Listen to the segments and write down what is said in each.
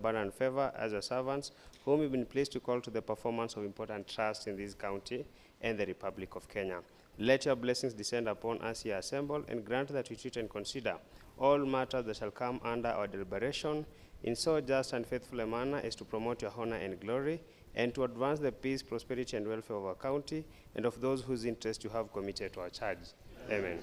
abundant favor as your servants, whom you've been pleased to call to the performance of important trusts in this county and the Republic of Kenya. Let your blessings descend upon us here assembled, and grant that we treat and consider all matters that shall come under our deliberation in so just and faithful a manner as to promote your honor and glory, and to advance the peace, prosperity, and welfare of our county and of those whose interest you have committed to our charge. Amen.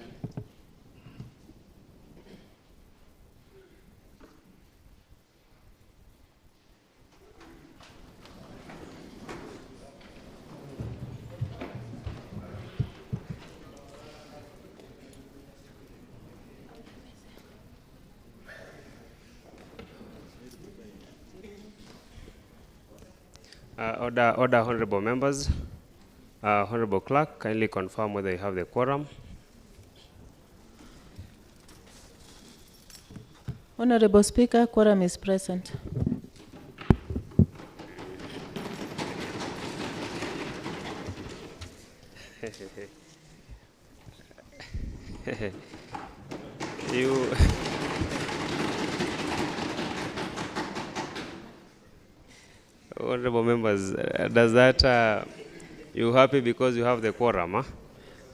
Order, honorable members. Honorable Clerk, kindly confirm whether you have the quorum. Honorable Speaker, quorum is present. You honorable members, does that you happy because you have the quorum? Huh?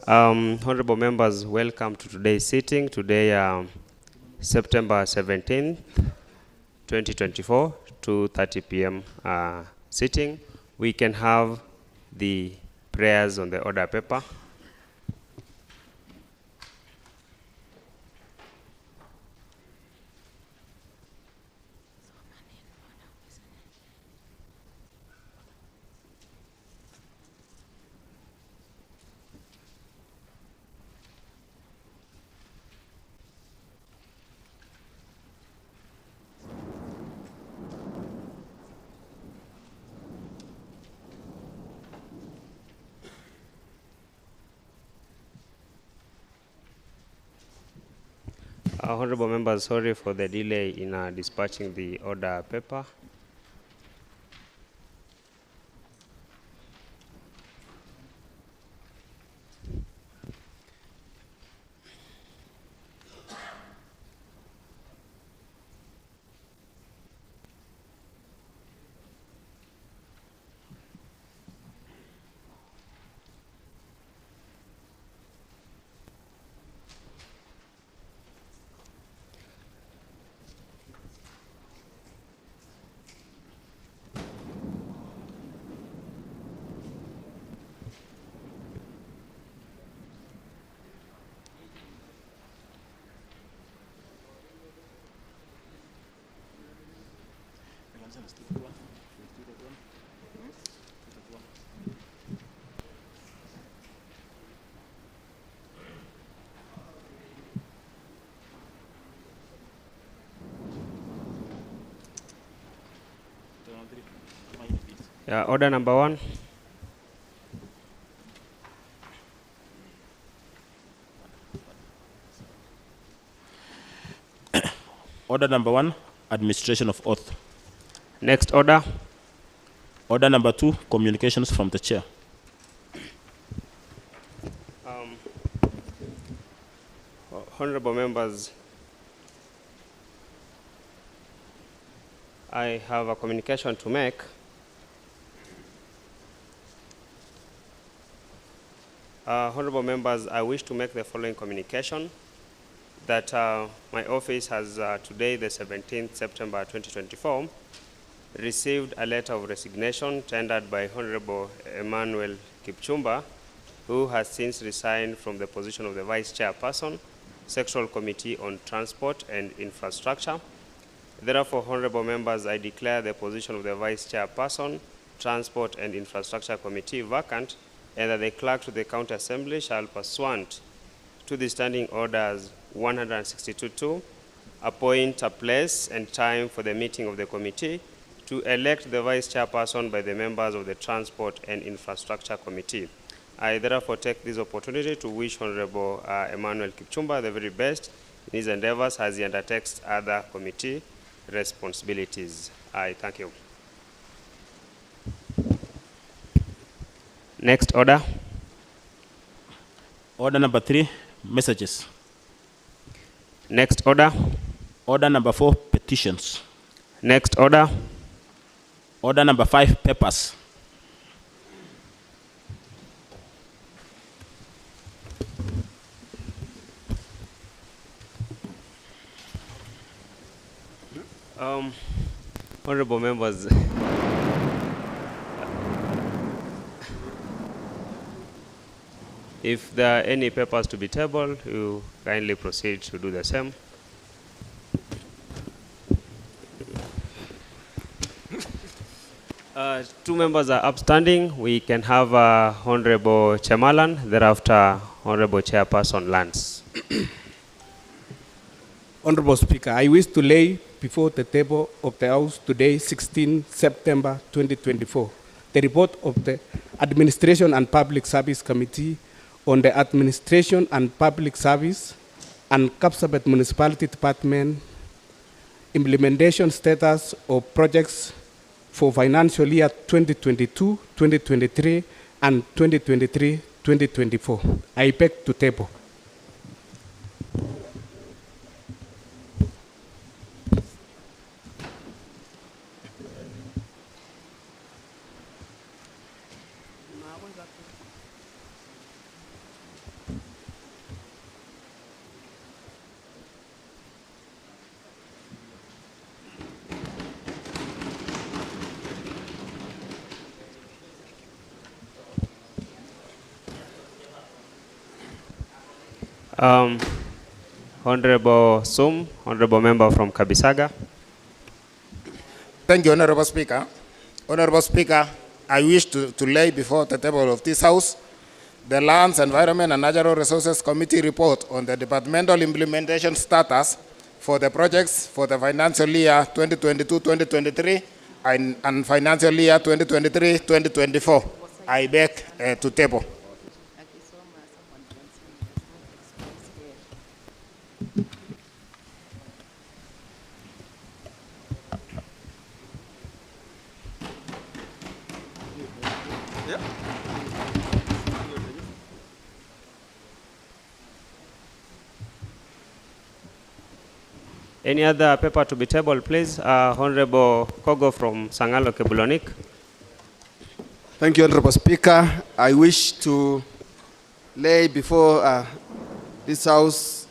Honorable members, welcome to today's sitting. Today, September 17th, 2024, 2:30 p.m. Sitting. We can have the prayers on the order paper. Honorable members, sorry for the delay in dispatching the order paper. Order number 1. Order number 1, administration of oath. Next order. Order number 2, communications from the chair. Honorable members, I have a communication to make. Honorable members, I wish to make the following communication that my office has today, the 17th September 2024, received a letter of resignation tendered by Honorable Emmanuel Kipchumba, who has since resigned from the position of the Vice Chairperson, Sectoral Committee on Transport and Infrastructure. Therefore, honorable members, I declare the position of the Vice Chairperson, Transport and Infrastructure Committee vacant, and that the clerk to the County Assembly shall, pursuant to the standing orders 162.2, appoint a place and time for the meeting of the committee to elect the Vice Chairperson by the members of the Transport and Infrastructure Committee. I therefore take this opportunity to wish Honorable Emmanuel Kipchumba the very best in his endeavors as he undertakes other committee responsibilities. I thank you. Next order. Order number 3, messages. Next order. Order number 4, petitions. Next order. Order number 5, papers. Honorable members, if there are any papers to be tabled, you kindly proceed to do the same. Two members are upstanding. We can have Honorable Chemalan, thereafter Honorable Chairperson Lance. Honorable Speaker, I wish to lay before the table of the House today, 16 September 2024, the report of the Administration and Public Service Committee on the Administration and Public Service and Kapsabet Municipality Department implementation status of projects for financial year 2022, 2023, and 2023-2024. I beg to table. Honorable Sum, Honorable Member from Kabisaga. Thank you, Honorable Speaker. Honorable Speaker, I wish to lay before the table of this House the Lands, Environment and Natural Resources Committee report on the departmental implementation status for the projects for the financial year 2022-2023 and financial year 2023-2024. I beg to table. Any other paper to be tabled, please? Honorable Kogo from Sangalo Kebulonik. Thank you, Honorable Speaker. I wish to lay before this House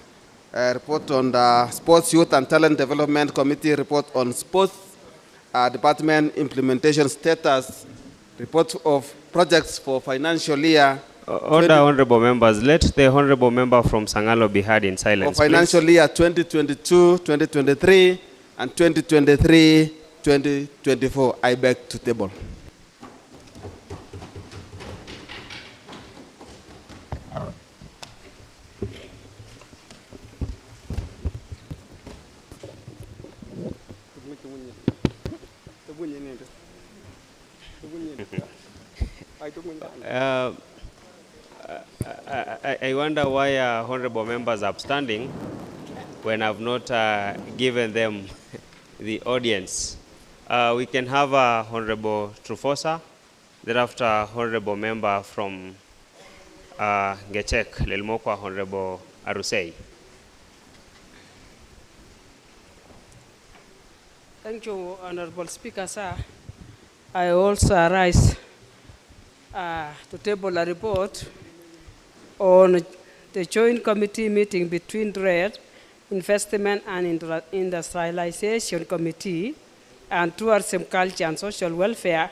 a report on the Sports, Youth and Talent Development Committee report on Sports Department implementation status, report of projects for financial year. Order, honorable members. Let the honorable member from Sangalo be heard in silence, for financial year 2022, 2023, and 2023, 2024. I beg to table. I wonder why honorable members are upstanding when I've not given them the audience. We can have Honorable Trufosa, thereafter honorable member from Gechek, Lelmokwa, Honorable Arusei. Thank you, Honorable Speaker, sir. I also arise to table a report on the joint committee meeting between RED, Investment and Industrialization Committee, and Tourism, Culture and Social Welfare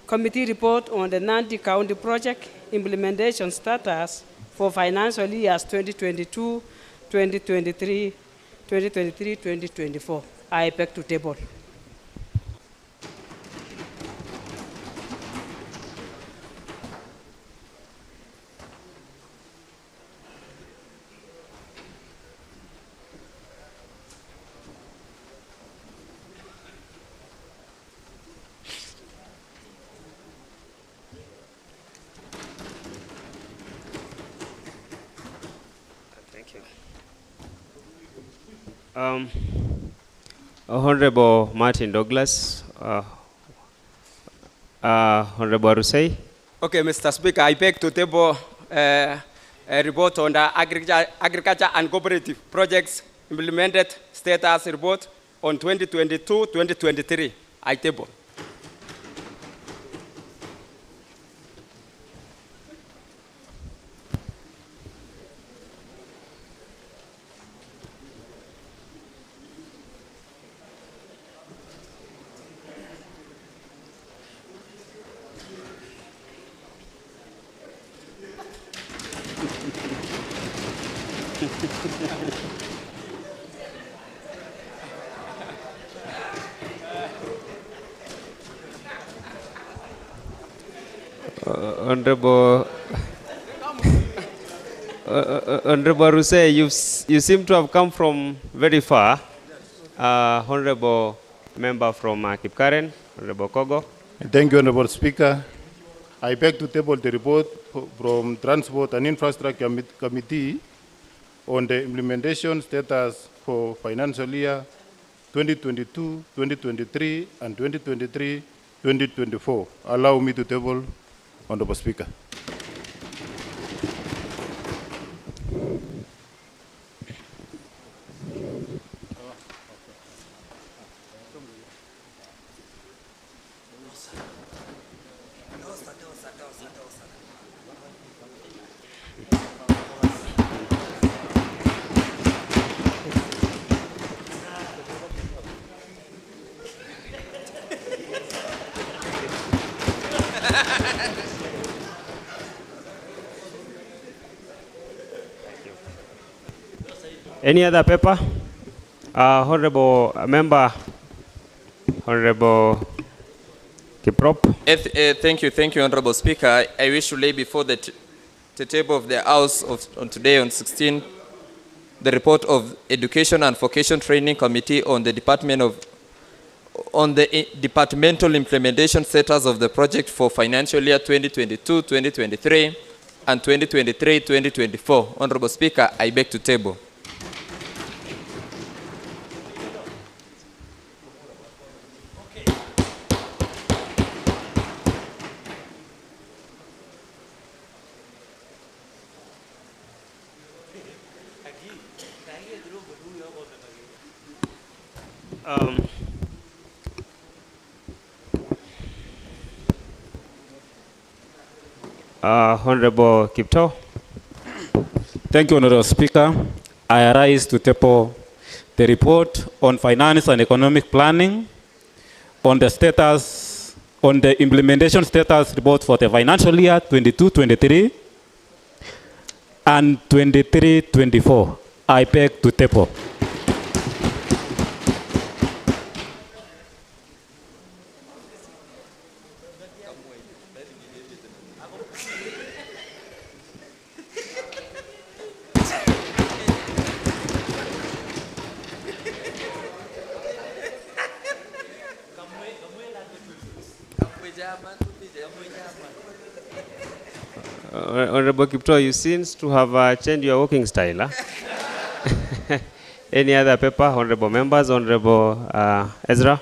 Committee report on the Nandi County project implementation status for financial years 2022, 2023, 2024. I beg to table. Honorable Martin Douglas, Honorable Arusei. Okay, Mr. Speaker, I beg to table a report on the agriculture and cooperative projects implemented status report on 2022-2023. I table. Honorable Honorable Ruse, you seem to have come from very far. Honorable member from Kipkaren, Honorable Kogo. Thank you, Honorable Speaker. I beg to table the report from Transport and Infrastructure Committee on the implementation status for financial year 2022, 2023, and 2023, 2024. Allow me to table, Honorable Speaker. Any other paper? Honorable member, Honorable Kiprop. Thank you, Honorable Speaker. I wish to lay before the table of the House on today on 16 the report of Education and Vocation Training Committee on the departmental implementation status of the project for financial year 2022-2023 and 2023-2024. Honorable Speaker, I beg to table. Honorable Kipto. Thank you, Honorable Speaker. I rise to table the report on finance and economic planning on the status, on the implementation status report for the financial year 22-23 and 23-24. I beg to table. Honorable Kipto, you seem to have changed your walking style. Huh? Any other paper? Honorable members, Honorable Ezra.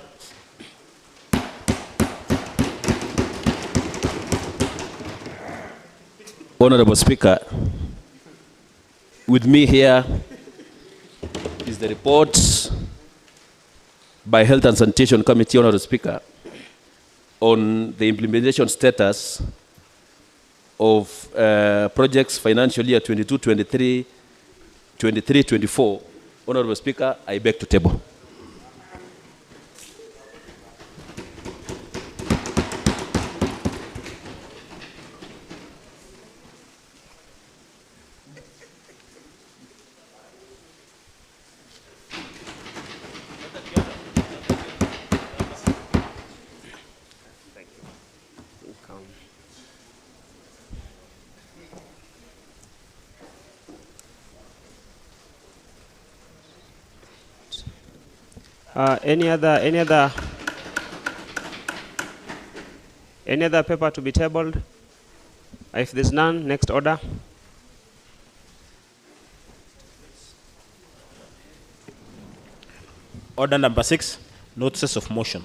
Honorable Speaker, with me here is the report by Health and Sanitation Committee, Honorable Speaker, on the implementation status of projects financial year 22-23, 23-24. Honorable Speaker, I beg to table. Any other paper to be tabled? If there's none, next order. Order number 6, notices of motion.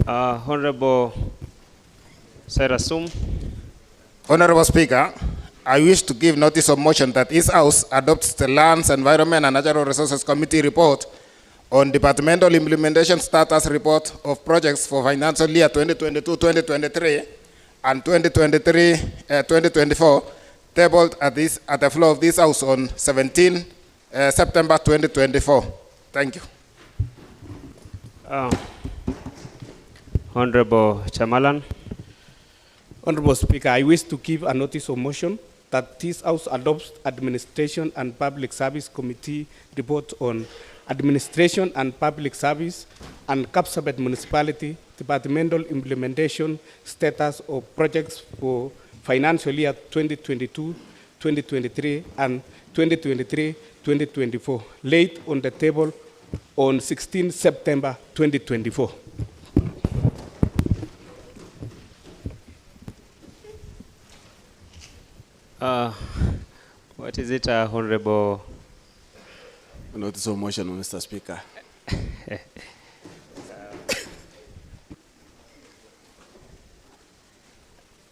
Honorable Cyrus Sum. Honorable Speaker, I wish to give notice of motion that this House adopts the Lands, Environment and Natural Resources Committee report on departmental implementation status report of projects for financial year 2022-2023 and 2023-2024, tabled at the floor of this House on 17 September 2024. Thank you. Honorable Chamalan. Honorable Speaker, I wish to give a notice of motion that this House adopts Administration and Public Service Committee report on Administration and Public Service and Kapsabet Municipality Departmental Implementation Status of Projects for financial year 2022-2023 and 2023-2024, laid on the table on 16 September 2024. What is it, Honorable? Notice of motion, Mr. Speaker.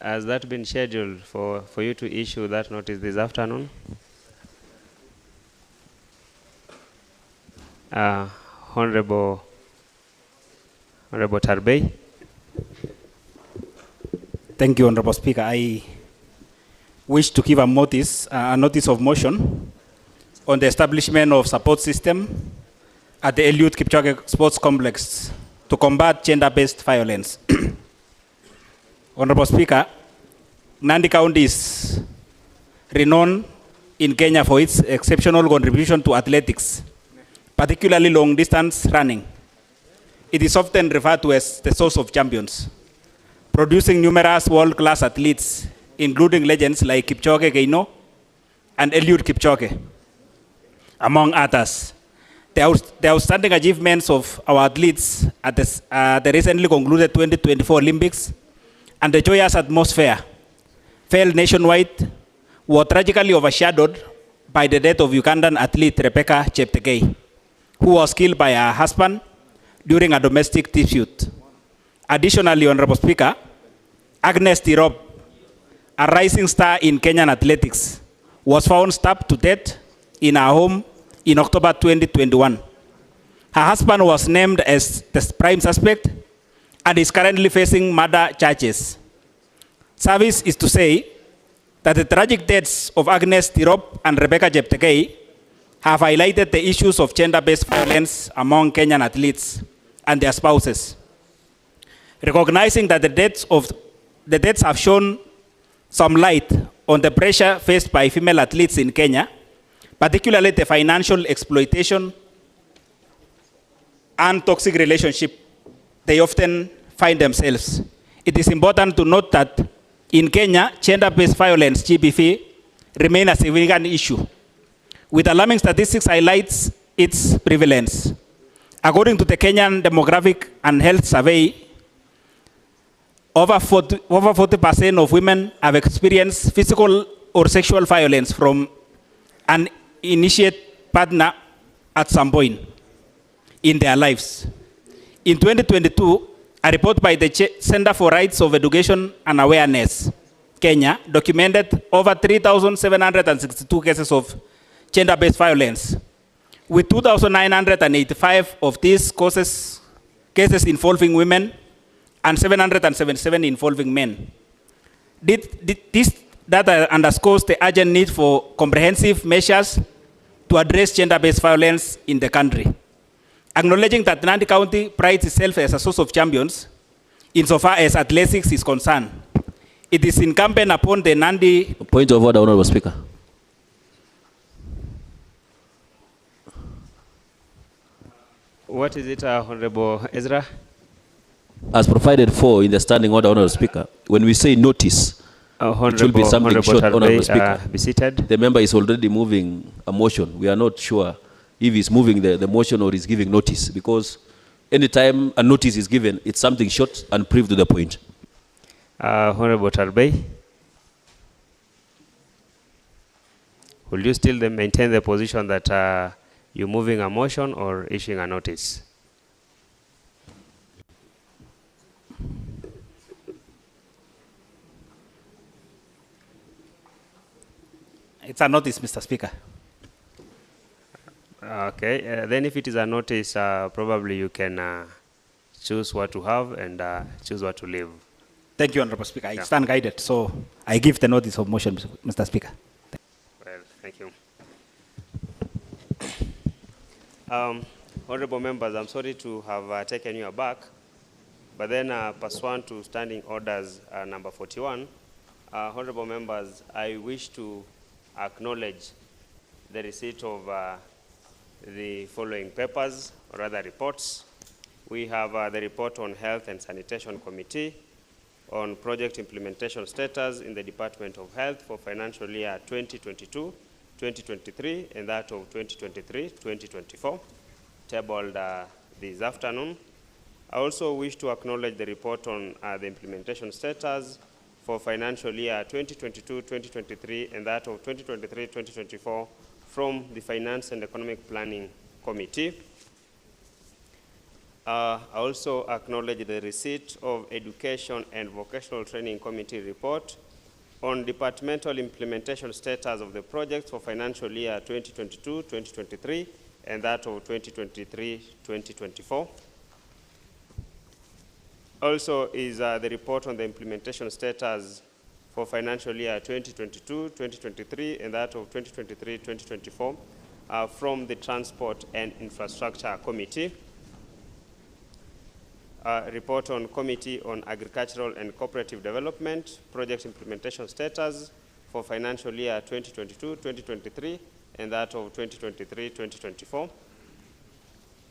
Has that been scheduled for you to issue that notice this afternoon? Honorable Tarbey. Thank you, Honorable Speaker. I wish to give a notice of motion on the establishment of support system at the Eliud Kipchoge Sports Complex to combat gender-based violence. Honorable Speaker, Nandi County is renowned in Kenya for its exceptional contribution to athletics, particularly long-distance running. It is often referred to as the source of champions, producing numerous world-class athletes, including legends like Kipchoge Keino and Eliud Kipchoge, among others. The outstanding achievements of our athletes at the recently concluded 2024 Olympics and the joyous atmosphere felt nationwide were tragically overshadowed by the death of Ugandan athlete Rebecca Cheptegei, who was killed by her husband during a domestic dispute. Additionally, Honorable Speaker, Agnes Tirop, a rising star in Kenyan athletics, was found stabbed to death in her home in October 2021. Her husband was named as the prime suspect and is currently facing murder charges. Service is to say that the tragic deaths of Agnes Tirop and Rebecca Cheptegei have highlighted the issues of gender-based violence among Kenyan athletes and their spouses. Recognizing that the deaths have shown some light on the pressure faced by female athletes in Kenya, particularly the financial exploitation and toxic relationship they often find themselves. It is important to note that in Kenya, gender-based violence, GBV, remain a significant issue, with alarming statistics highlights its prevalence. According to the Kenyan Demographic and Health Survey, over 40% of women have experienced physical or sexual violence from an initiate partner at some point in their lives. In 2022, a report by the Center for Rights of Education and Awareness, Kenya, documented over 3,762 cases of gender-based violence, with 2,985 of these cases involving women and 777 involving men. This data underscores the urgent need for comprehensive measures to address gender-based violence in the country. Acknowledging that Nandi County prides itself as a source of champions, insofar as athletics is concerned, it is incumbent upon the Nandi... Point of order, Honorable Speaker. What is it, Honorable Ezra? As provided for in the standing order, Honorable Speaker, when we say notice, it will be something short, Honorable Speaker. Be seated. The member is already moving a motion. We are not sure if he's moving the motion or is giving notice, because anytime a notice is given, it's something short and brief to the point. Honorable Tarbey, will you still maintain the position that you're moving a motion or issuing a notice? It's a notice, Mr. Speaker. Okay. Okay, then if it is a notice, probably you can choose what to have and choose what to leave. Thank you, Honorable Speaker. I Yeah. stand guided, so I give the notice of motion, Mr. Speaker. Well, thank you. Honorable members, I'm sorry to have taken you aback, but then pursuant to standing orders number 41, honorable members, I wish to acknowledge the receipt of the following papers, or rather reports. We have the report on Health and Sanitation Committee on project implementation status in the Department of Health for financial year 2022-2023 and that of 2023-2024, tabled this afternoon. I also wish to acknowledge the report on the implementation status for financial year 2022-2023 and that of 2023-2024 from the Finance and Economic Planning Committee. I also acknowledge the receipt of Education and Vocational Training Committee report on departmental implementation status of the projects for financial year 2022-2023 and that of 2023-2024. Also is the report on the implementation status for financial year 2022-2023 and that of 2023-2024 from the Transport and Infrastructure Committee. Report on Committee on Agricultural and Cooperative Development, project implementation status for financial year 2022-2023 and that of 2023-2024.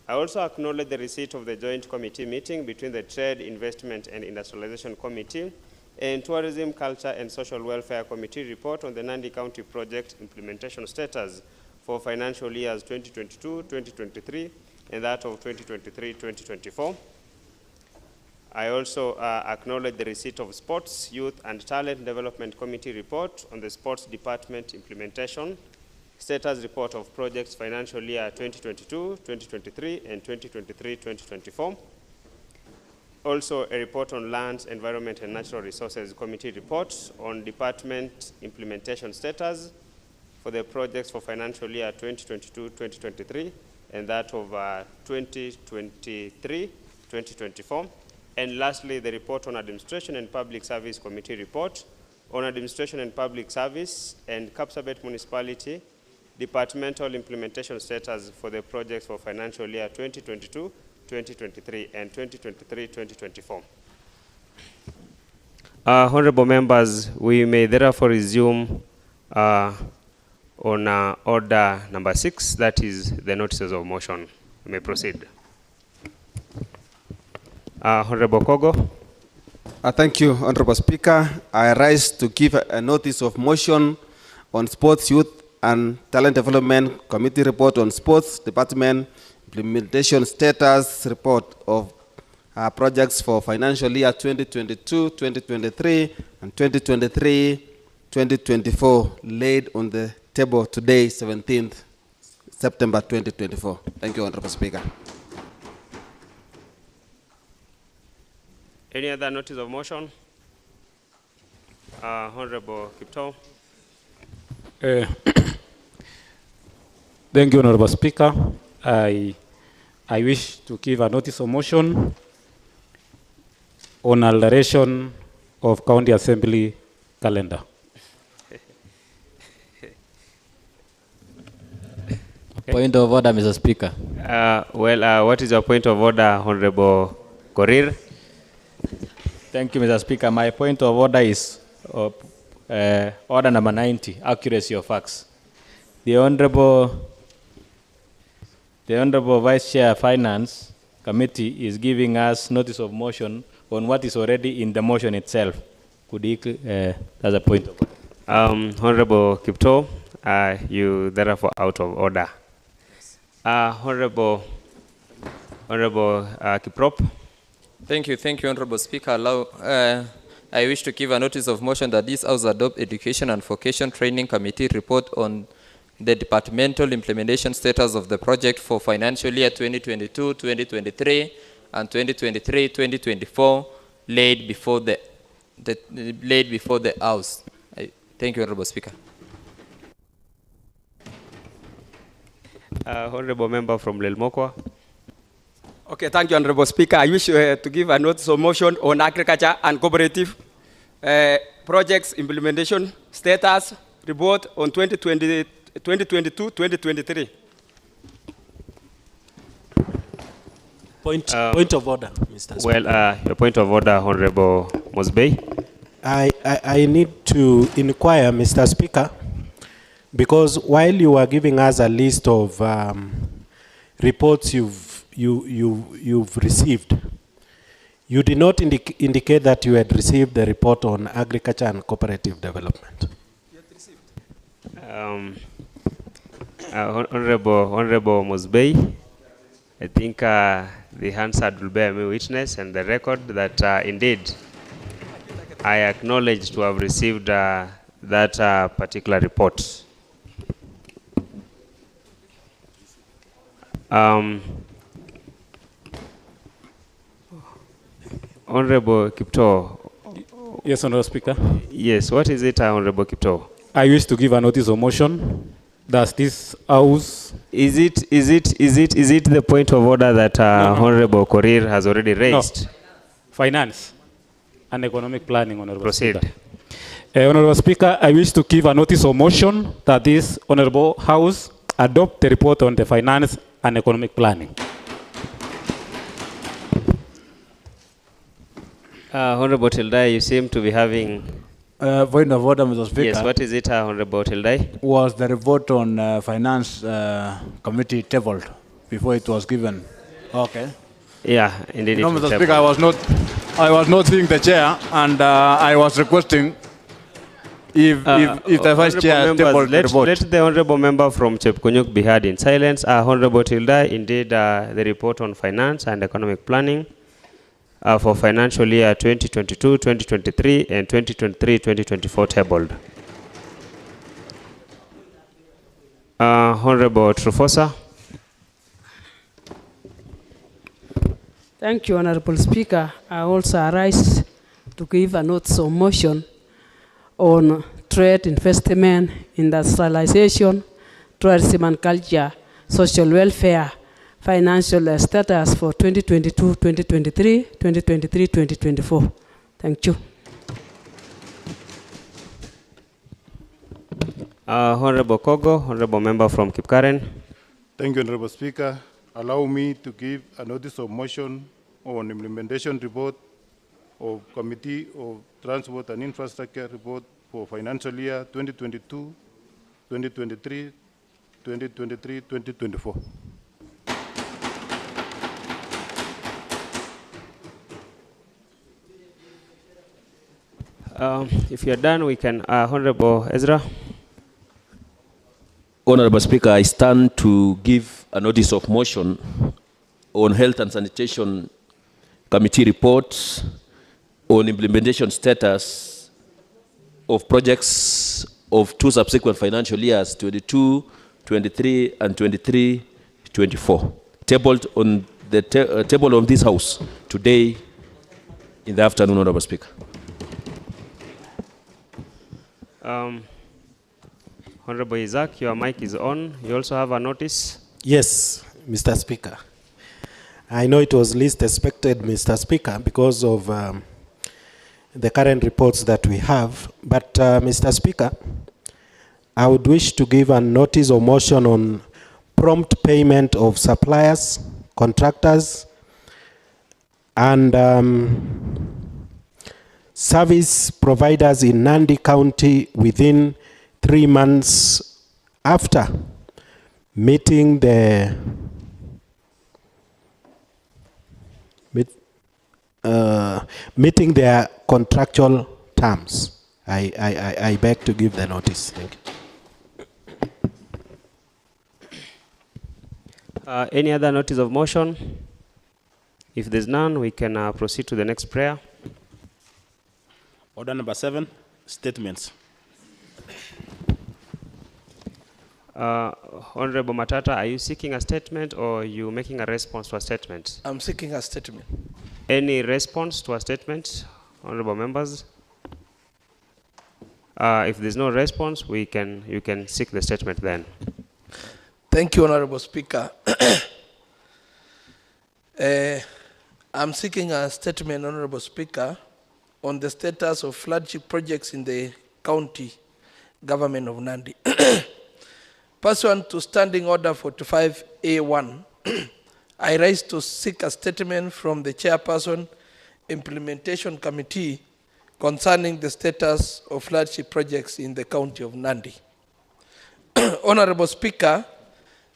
I also acknowledge the receipt of the joint committee meeting between the Trade, Investment and Industrialization Committee and Tourism, Culture and Social Welfare Committee report on the Nandi County project implementation status for financial years 2022-2023 and that of 2023-2024. I also acknowledge the receipt of Sports, Youth and Talent Development Committee report on the Sports Department implementation, status report of projects financial year 2022-2023 and 2023-2024. Also a report on Lands, Environment and Natural Resources Committee report on department implementation status for the projects for financial year 2022-2023 and that of 2023-2024. And lastly, the report on Administration and Public Service Committee report on Administration and Public Service and Kapsabet Municipality departmental implementation status for the projects for financial year 2022-2023 and 2023-2024. Honorable members, we may therefore resume on order number 6, that is the notices of motion. We may proceed. Honorable Kogo. Thank you, Honorable Speaker. I rise to give a notice of motion on Sports, Youth and Talent Development Committee report on Sports Department implementation status report of projects for financial year 2022-2023 and 2023-2024 laid on the table today, 17th September 2024. Thank you, Honorable Speaker. Any other notice of motion? Honorable Kipto. Thank you, Honorable Speaker. I wish to give a notice of motion on alteration of County Assembly calendar. Okay. Point of order, Mr. Speaker. What is your point of order, Honorable Korir? Thank you, Mr. Speaker. My point of order is order number 90, accuracy of facts. The Honorable Vice Chair Finance Committee is giving us notice of motion on what is already in the motion itself. Could he, that's a point of order. Honorable Kipto, you therefore out of order. Honorable Kiprop. Thank you, Honorable Speaker. I wish to give a notice of motion that this House adopt Education and Vocation Training Committee report on the departmental implementation status of the project for financial year 2022-2023 and 2023-2024 laid before the House. Thank you, Honorable Speaker. Honorable member from Lelmokwa. Okay, thank you, Honorable Speaker. I wish to give a notice of motion on agriculture and cooperative projects implementation status report on 2022-2023. Point of order, Mr. Speaker. Well, your point of order, Honorable Mosbey. I need to inquire, Mr. Speaker, because while you are giving us a list of reports you've received, you did not indicate that you had received the report on agriculture and cooperative development. Honorable Mosbey, I think the Hansard will bear me witness and the record that indeed I acknowledge to have received that particular report. Honorable Kipto. Yes, Honorable Speaker. Yes, what is it, Honorable Kipto? I wish to give a notice of motion. Does this house? Is it the point of order that No. Honorable Korir has already raised? No. Finance and economic planning, Honorable Proceed. Speaker. Honorable Speaker, I wish to give a notice of motion that this Honorable House adopt the report on the finance and economic planning. Honorable Tildai, you seem to be having... Point of order, Mr. Speaker. Yes, what is it, Honorable Tildai? Was the report on finance committee tabled before it was given? Okay. Yeah, indeed. No, it was Mr. tabled. Speaker, I was not seeing the chair, and I was requesting if the vice chair Honourable tabled the members, report. let the honourable member from Chepkunyuk be heard in silence. Honourable Tildai, indeed, the report on finance and economic planning for financial year 2022, 2023, and 2023, 2024 tabled. Honourable Trufosa. Thank you, Honorable Speaker. I also arise to give a notice of motion on trade, investment, industrialization, tourism and culture, social welfare, financial status for 2022, 2023, 2023, 2024. Thank you. Honourable Kogo, honourable member from Kipkaren. Thank you, Honorable Speaker. Allow me to give a notice of motion on implementation report of Committee of Transport and Infrastructure report for financial year 2022, 2023, 2023, 2024. If you're done, we can, Honourable Ezra. Honorable Speaker, I stand to give a notice of motion on Health and Sanitation Committee reports on implementation status of projects of two subsequent financial years, 22, 23, and 23, 24, tabled on the table of this House today in the afternoon, Honorable Speaker. Honorable Isaac, your mic is on. You also have a notice. Yes, Mr. Speaker. I know it was least expected, Mr. Speaker, because of the current reports that we have. But, Mr. Speaker, I would wish to give a notice of motion on prompt payment of suppliers, contractors, and service providers in Nandi County within 3 months after meeting the meeting their contractual terms. I beg to give the notice. Thank you. Any other notice of motion? If there's none, we can proceed to the next prayer. Order number 7, statements. Honorable Matata, are you seeking a statement or are you making a response to a statement? I'm seeking a statement. Any response to a statement, honorable members? If there's no response, you can seek the statement then. Thank you, Honorable Speaker. I'm seeking a statement, Honorable Speaker, on the status of flagship projects in the county government of Nandi. Pursuant to Standing Order 45A1, I rise to seek a statement from the Chairperson Implementation Committee concerning the status of flagship projects in the county of Nandi. Honorable Speaker,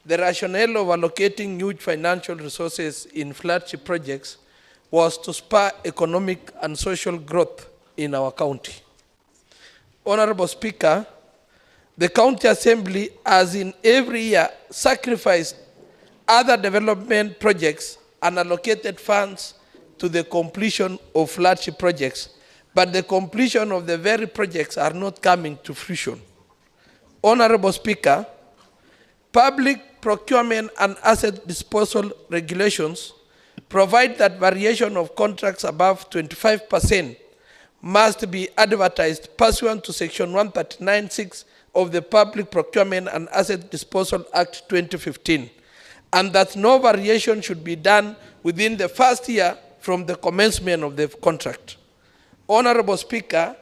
the rationale of allocating huge financial resources in flagship projects was to spur economic and social growth in our county. Honorable Speaker, the County Assembly has in every year sacrificed other development projects and allocated funds to the completion of flagship projects, but the completion of the very projects are not coming to fruition. Honorable Speaker, public procurement and asset disposal regulations provide that variation of contracts above 25% must be advertised pursuant to Section 139(6) of the Public Procurement and Asset Disposal Act 2015, and that no variation should be done within the first year from the commencement of the contract. Honorable Speaker,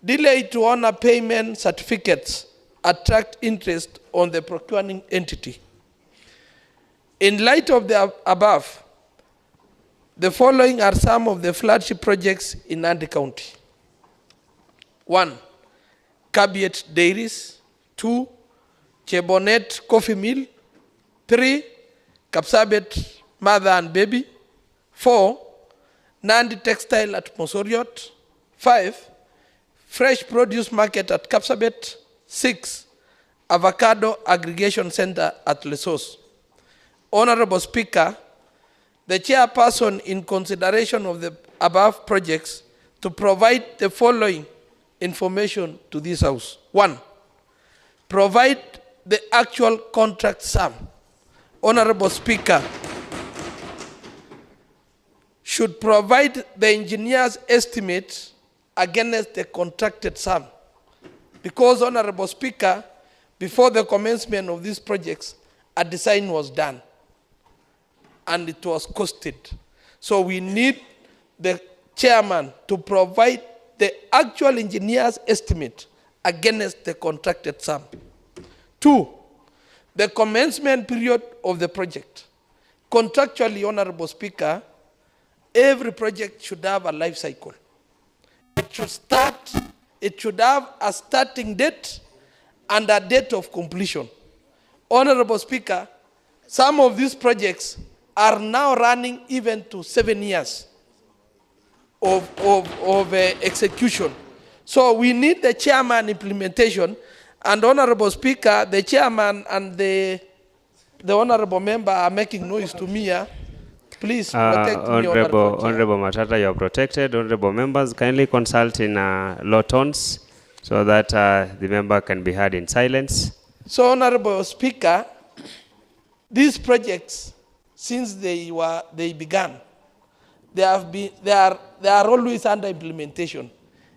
delay to honor payment certificates attract interest on the procuring entity. In light of the above, the following are some of the flagship projects in Nandi County. 1. Cabiet Dairies. 2. Chebonet Coffee Mill. 3. Kapsabet Mother and Baby. 4. Nandi Textile at Mosoriot. 5. Fresh Produce Market at Kapsabet. 6. Avocado Aggregation Center at Lesos. Honorable Speaker, the chairperson, in consideration of the above projects, to provide the following information to this House. 1. Provide the actual contract sum. Honorable Speaker, should provide the engineer's estimate against the contracted sum. Because, Honorable Speaker, before the commencement of these projects, a design was done and it was costed. So we need the chairman to provide the actual engineer's estimate against the contracted sum. 2, the commencement period of the project. Contractually, Honorable Speaker, every project should have a life cycle. It should have a starting date and a date of completion. Honorable Speaker, some of these projects are now running even to 7 years of execution. So we need the chairman implementation, and Honorable Speaker, the chairman and the honorable member are making noise to me. Please protect me, Honorable Matata, you are protected. Honorable members, kindly consult in low tones so that the member can be heard in silence. So, Honorable Speaker, these projects, since they began, they are always under implementation.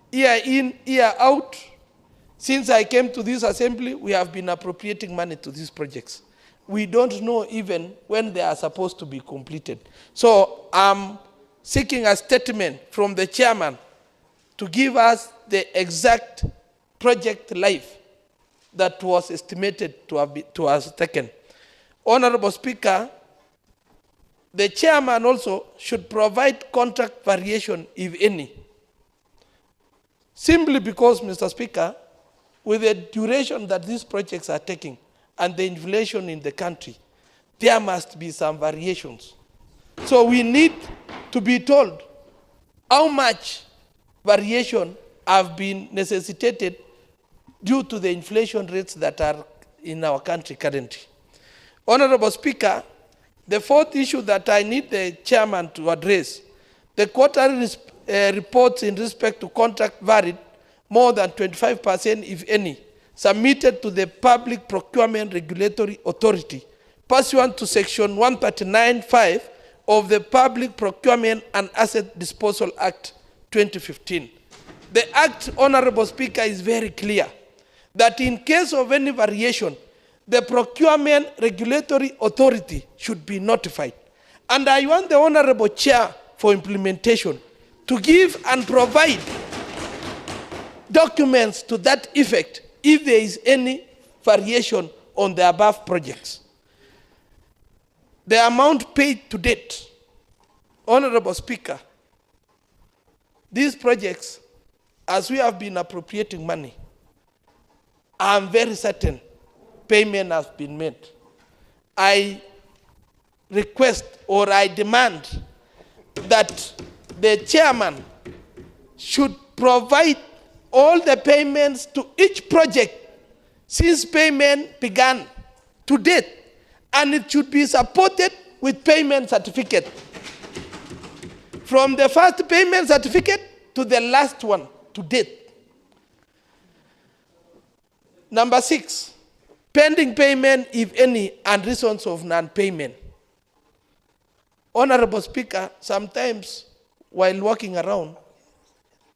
Year in, year out. Since I came to this assembly, we have been appropriating money to these projects. We don't know even when they are supposed to be completed. So I'm seeking a statement from the chairman to give us the exact project life that was estimated to have taken. Honorable Speaker, the chairman also should provide contract variation, if any. Simply because, Mr. Speaker, with the duration that these projects are taking and the inflation in the country, there must be some variations. So we need to be told how much variation have been necessitated due to the inflation rates that are in our country currently. Honorable Speaker, the fourth issue that I need the chairman to address, the quarterly reports in respect to contract varied more than 25%, if any, submitted to the Public Procurement Regulatory Authority, pursuant to Section 139(5) of the Public Procurement and Asset Disposal Act 2015. The Act, Honorable Speaker, is very clear that in case of any variation, the procurement regulatory authority should be notified. And I want the Honorable Chair for implementation to give and provide documents to that effect if there is any variation on the above projects. The amount paid to date, Honorable Speaker, these projects, as we have been appropriating money, I'm very certain payment has been made. I request or I demand that the chairman should provide all the payments to each project since payment began to date, and it should be supported with payment certificate. From the first payment certificate to the last one to date. Number 6, pending payment, if any, and reasons of non-payment. Honorable Speaker, sometimes while walking around,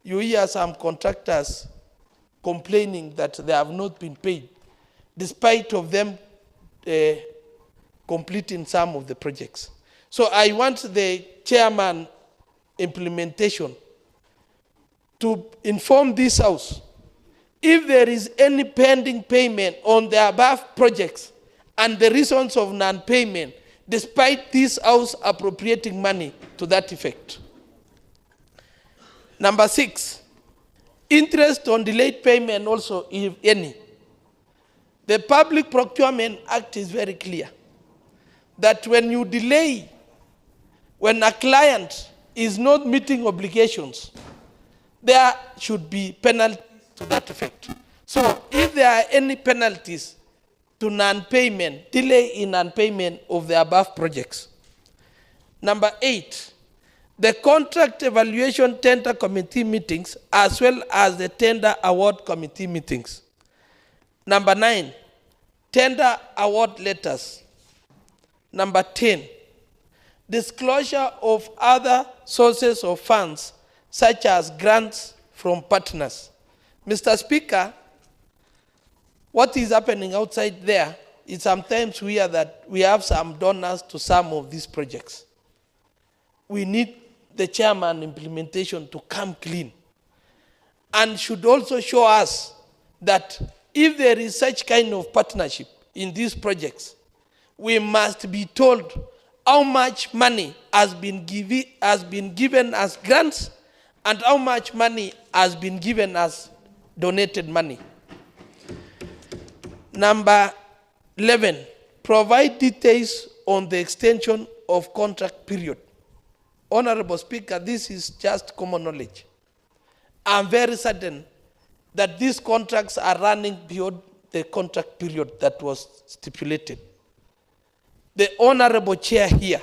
you hear some contractors complaining that they have not been paid, despite of them completing some of the projects. So I want the chairman implementation to inform this House if there is any pending payment on the above projects and the reasons of non-payment, despite this House appropriating money to that effect. Number 6, interest on delayed payment also, if any. The Public Procurement Act is very clear that when you delay, when a client is not meeting obligations, there should be penalties to that effect. So if there are any penalties to non-payment, delay in non-payment of the above projects. Number 8, the contract evaluation tender committee meetings as well as the tender award committee meetings. Number 9, tender award letters. Number 10, disclosure of other sources of funds such as grants from partners. Mr. Speaker, what is happening outside there is sometimes we hear that we have some donors to some of these projects. We need the chairman implementation to come clean and should also show us that if there is such kind of partnership in these projects, we must be told how much money has been given as grants and how much money has been given as donated money. Number 11, provide details on the extension of contract period. Honorable Speaker, this is just common knowledge. I'm very certain that these contracts are running beyond the contract period that was stipulated. The Honorable Chair here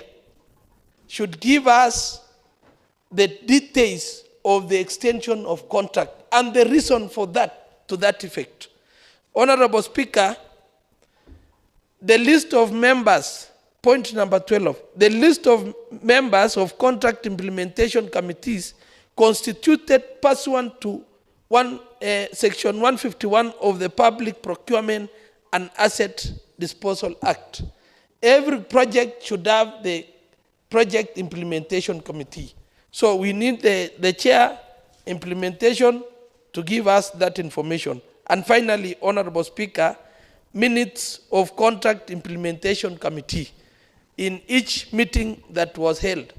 should give us the details of the extension of contract and the reason for that, to that effect. Honorable Speaker, the list of members, point number 12, the list of members of contract implementation committees constituted pursuant to Section 151 of the Public Procurement and Asset Disposal Act. Every project should have the project implementation committee. So we need the chair implementation to give us that information. And finally, Honorable Speaker, minutes of contract implementation committee in each meeting that was held.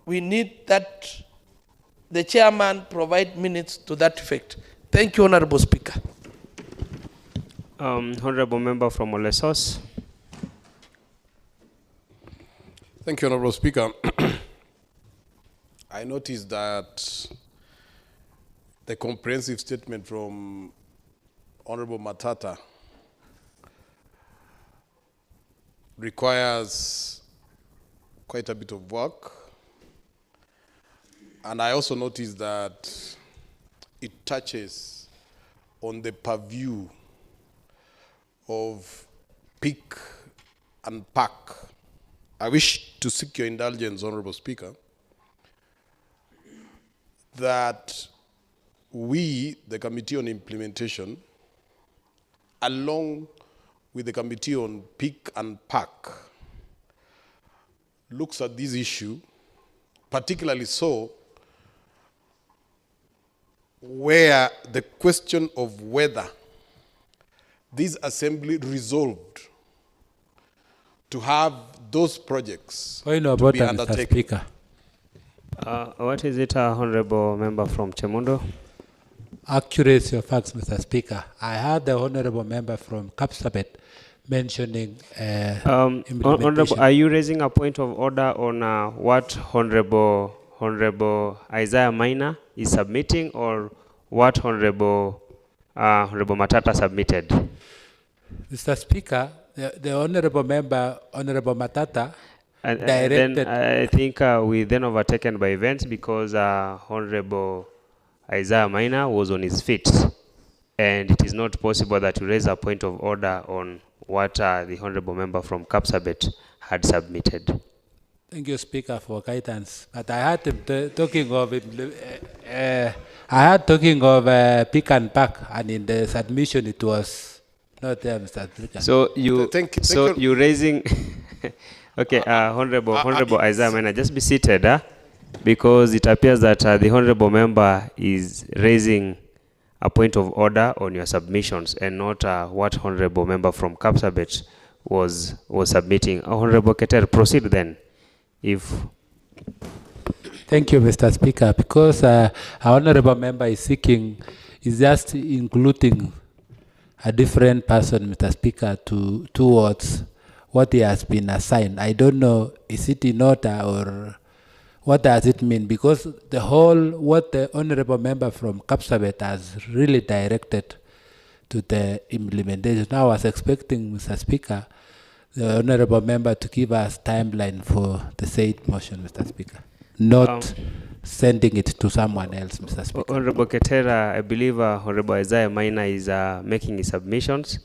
We need that the chairman provide minutes to that effect. Thank you, Honorable Speaker. Honorable member from Olesos. Thank you, Honorable Speaker. I noticed that the comprehensive statement from Honorable Matata requires quite a bit of work. And I also noticed that it touches on the purview of pick and pack. I wish to seek your indulgence, Honorable Speaker, that we, the Committee on Implementation, along with the Committee on Pick and Pack looks at this issue, particularly so where the question of whether this assembly resolved to have those projects Point of to order, be Mr. undertaken. Speaker. What is it, Honorable Member from Chemundo? Accuracy of facts, Mr. Speaker. I heard the honorable member from Kapsabet mentioning implementation. Honorable, are you raising a point of order on what Honorable Isaiah Minor is submitting, or what Honorable Matata submitted? Mr. Speaker, the honorable member, Honorable Matata, And directed. then I think we then overtaken by events because Honorable Isaiah Minor was on his feet, and it is not possible that you raise a point of order on what the honorable member from Kapsabet had submitted. Thank you, Speaker, for guidance. But I heard him talking of pick and pack, and in the submission it was not there, Mr. Speaker. So you raising. Okay, Honorable Isaiah Minor, just be seated, because it appears that the honorable member is raising a point of order on your submissions and not what honorable member from Kapsabet was submitting. Honorable Keter, proceed then. Thank you, Mr. Speaker. Because our honorable member is just including a different person, Mr. Speaker, towards what he has been assigned. I don't know, is it in order or what does it mean? Because what the honorable member from Kapsabet has really directed to the implementation. I was expecting, Mr. Speaker, the honorable member to give us timeline for the said motion, Mr. Speaker, not sending it to someone else, Mr. Speaker. Honorable Ketera, I believe Honorable Isaiah Minor is making his submissions,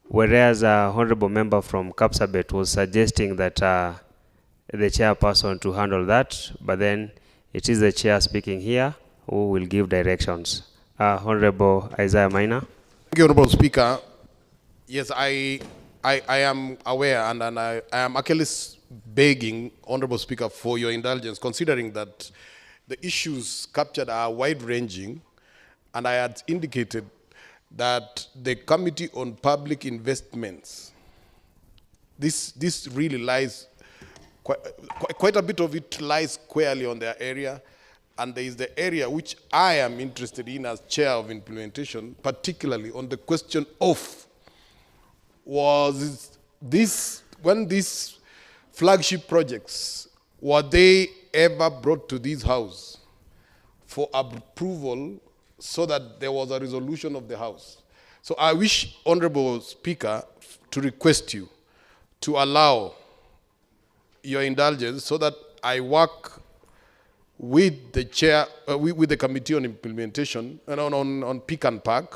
whereas honorable member from Kapsabet was suggesting that the chairperson to handle that, but then it is the chair speaking here who will give directions. Honorable Isaiah Minor. Thank you, Honorable Speaker. Yes, I am aware, and I am actually begging, Honorable Speaker, for your indulgence, considering that the issues captured are wide-ranging, and I had indicated that the Committee on Public Investments, this really lies, quite a bit of it lies squarely on their area, and there is the area which I am interested in as chair of implementation, particularly on the question of, when these flagship projects, were they ever brought to this house for approval so that there was a resolution of the house? So I wish, Honorable Speaker, to request you to allow your indulgence so that I work with the chair, with the Committee on Implementation and on Pick and Pack,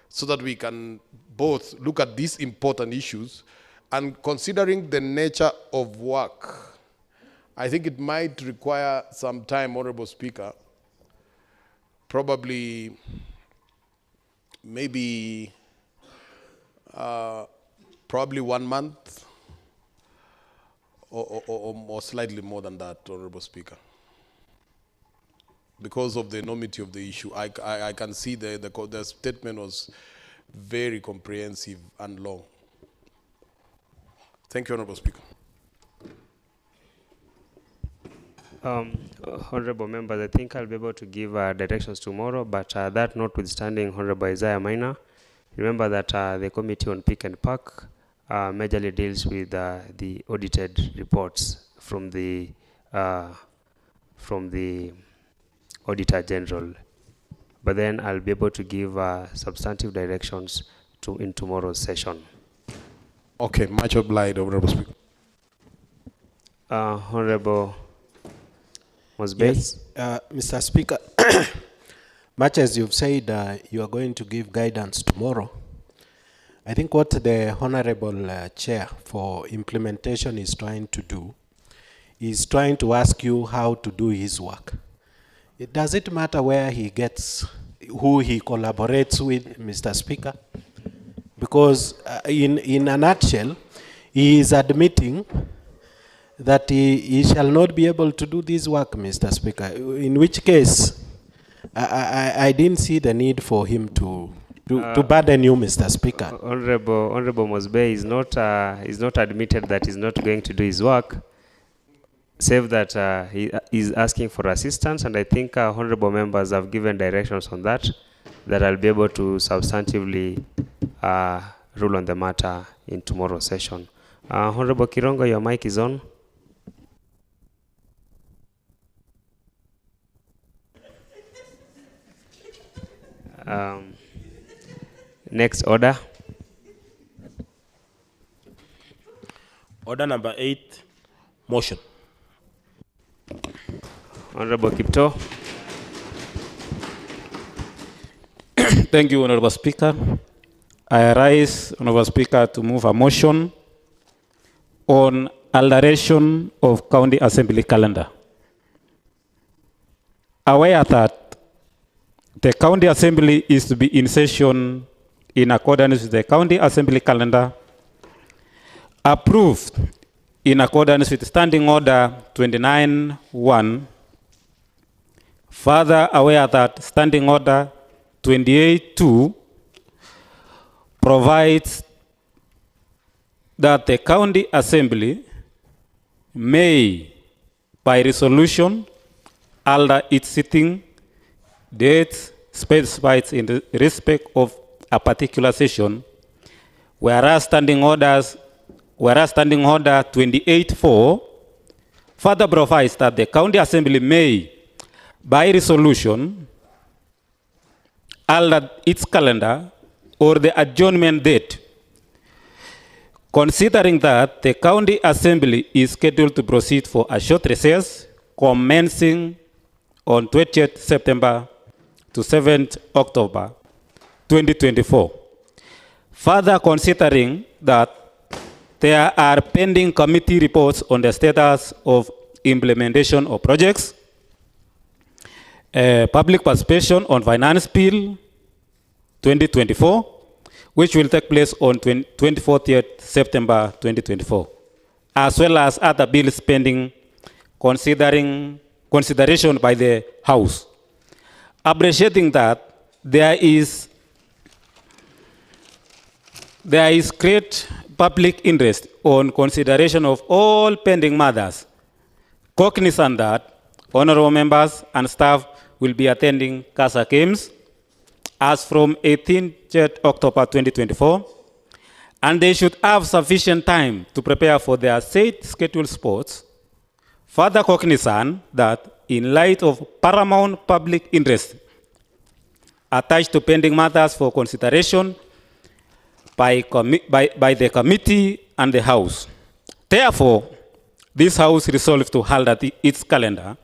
so that we can both look at these important issues. And considering the nature of work, I think it might require some time, Honorable Speaker, probably maybe probably 1 month or slightly more than that, Honorable Speaker. Because of the enormity of the issue, I can see the statement was very comprehensive and long. Thank you, Honorable Speaker. Honorable members, I think I'll be able to give directions tomorrow, but that notwithstanding, Honorable Isaiah Minor, remember that the Committee on Pick and Pack majorly deals with the audited reports from the Auditor General. But then I'll be able to give substantive directions in tomorrow's session. Okay, much obliged, Honorable Speaker. Honorable Mosbe. Yes, Mr. Speaker, much as you've said you are going to give guidance tomorrow, I think what the Honorable Chair for Implementation is trying to do is trying to ask you how to do his work. It doesn't matter where he gets, who he collaborates with, Mr. Speaker, because in a nutshell, he is admitting that he shall not be able to do this work, Mr. Speaker, in which case I didn't see the need for him to burden you, Mr. Speaker. Honorable Mosbe is not admitted that he's not going to do his work, save that he is asking for assistance, and I think honorable members have given directions on that I'll be able to substantively rule on the matter in tomorrow's session. Honorable Kirongo, your mic is on. Next order. Order number 8, motion. Honorable Kipto. Thank you, Honorable Speaker. I arise, Honorable Speaker, to move a motion on alteration of County Assembly calendar. Aware that the County Assembly is to be in session in accordance with the County Assembly calendar, approved in accordance with Standing Order 29-1. Further aware that Standing Order 28-2 provides that the County Assembly may, by resolution, alter its sitting dates specified in the respect of a particular session, whereas Standing Order 28-4 further provides that the County Assembly may, by resolution, alter its calendar or the adjournment date, considering that the County Assembly is scheduled to proceed for a short recess commencing on 20th September to 7th October 2024. Further considering that there are pending committee reports on the status of implementation of projects, public participation on Finance Bill 2024, which will take place on 24th September 2024, as well as other bills pending consideration by the House. Appreciating that there is great public interest on consideration of all pending matters, cognizant that honorable members and staff will be attending CASA Games as from 18th October 2024, and they should have sufficient time to prepare for their said scheduled sports. Further cognizant that in light of paramount public interest attached to pending matters for consideration by the committee and the House. Therefore, this House resolved to alter its calendar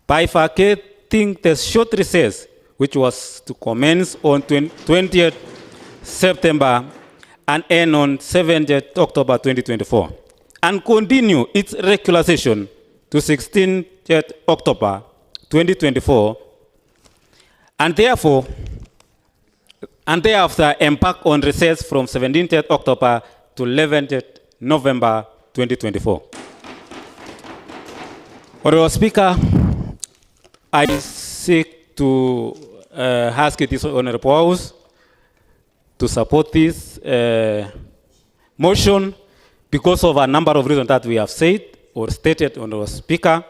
by vacating the short recess which was to commence on 20th September and end on 7th October 2024, and continue its regular session to 16th October 2024, and thereafter embark on recess from 17th October to 11th November 2024. Honorable Speaker, I seek to ask this Honorable House to support this motion because of a number of reasons that we have said or stated, Honorable Speaker.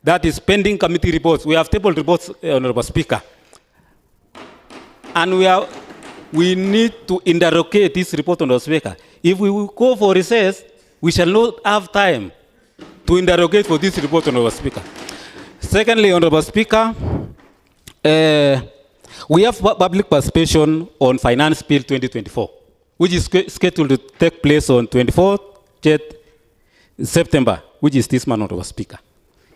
That is pending committee reports. We have tabled reports, Honorable Speaker. And we need to interrogate this report, Honorable Speaker. If we will go for recess, we shall not have time to interrogate for this report, Honorable Speaker. Secondly, Honorable Speaker, we have public participation on Finance Bill 2024, which is scheduled to take place on 24th September, which is this month, Honorable Speaker.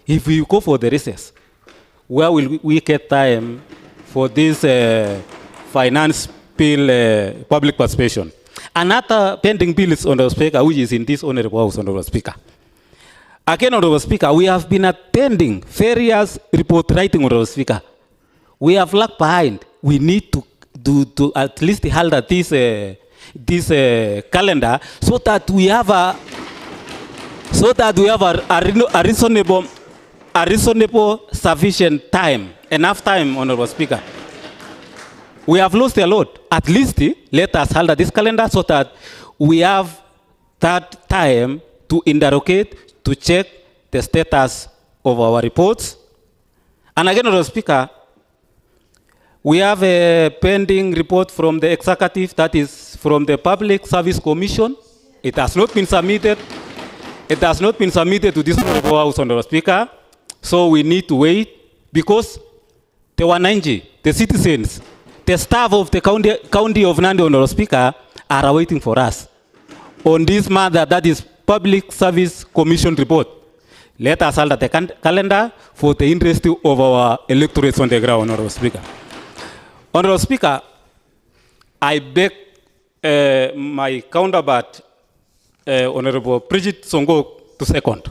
If we go for the recess, where will we get time for this Finance Bill public participation? Another pending bill is, Honorable Speaker, which is in this Honorable House, Honorable Speaker. Again, Honorable Speaker, we have been attending various report writing, Honorable Speaker. We have lagged behind. We need to at least hold this this calendar so that we have a reasonable sufficient time, enough time, Honorable Speaker. We have lost a lot. At least let us hold this calendar so that we have that time to interrogate, to check the status of our reports. And again, Honorable Speaker, we have a pending report from the executive, that is from the Public Service Commission. It has not been submitted. It has not been submitted to this House, Honorable Speaker. So we need to wait because the Wananchi, the citizens, the staff of the county of Nandi, Honorable Speaker, are waiting for us on this matter, that is Public Service Commission report. Let us alter the calendar for the interest of our electorates on the ground, Honorable Speaker. Honorable Speaker, I beg my counterpart, Honorable Bridget Songo, to second.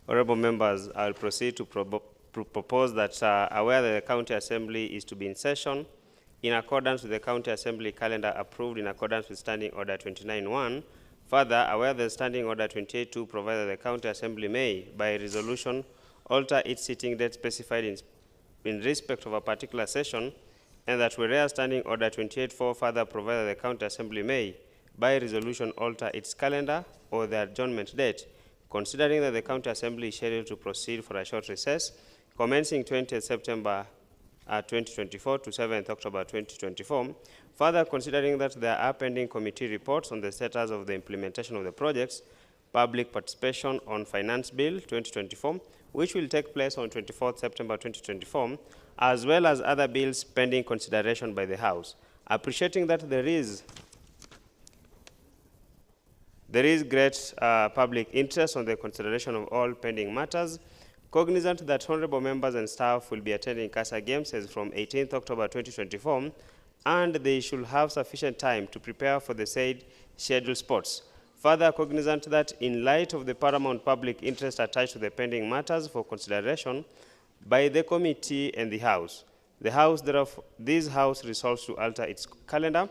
Honorable members, I will proceed to propose that aware that the County Assembly is to be in session in accordance with the County Assembly calendar approved in accordance with Standing Order 29.1. Further, aware that Standing Order 28.2 provides that the County Assembly may, by resolution, alter its sitting date specified in respect of a particular session, and that whereas Standing Order 28.4 further provides that the County Assembly may, by resolution, alter its calendar or the adjournment date, considering that the County Assembly is scheduled to proceed for a short recess, commencing 20th September 2024 to 7th October 2024. Further, considering that there are pending committee reports on the status of the implementation of the projects, public participation on Finance Bill 2024, which will take place on 24th September 2024, as well as other bills pending consideration by the House. Appreciating that there is great public interest on the consideration of all pending matters, cognizant that honorable members and staff will be attending CASA Games as from 18th October 2024, and they should have sufficient time to prepare for the said scheduled sports. Further, cognizant that in light of the paramount public interest attached to the pending matters for consideration by the committee and the House, this House resolves to alter its calendar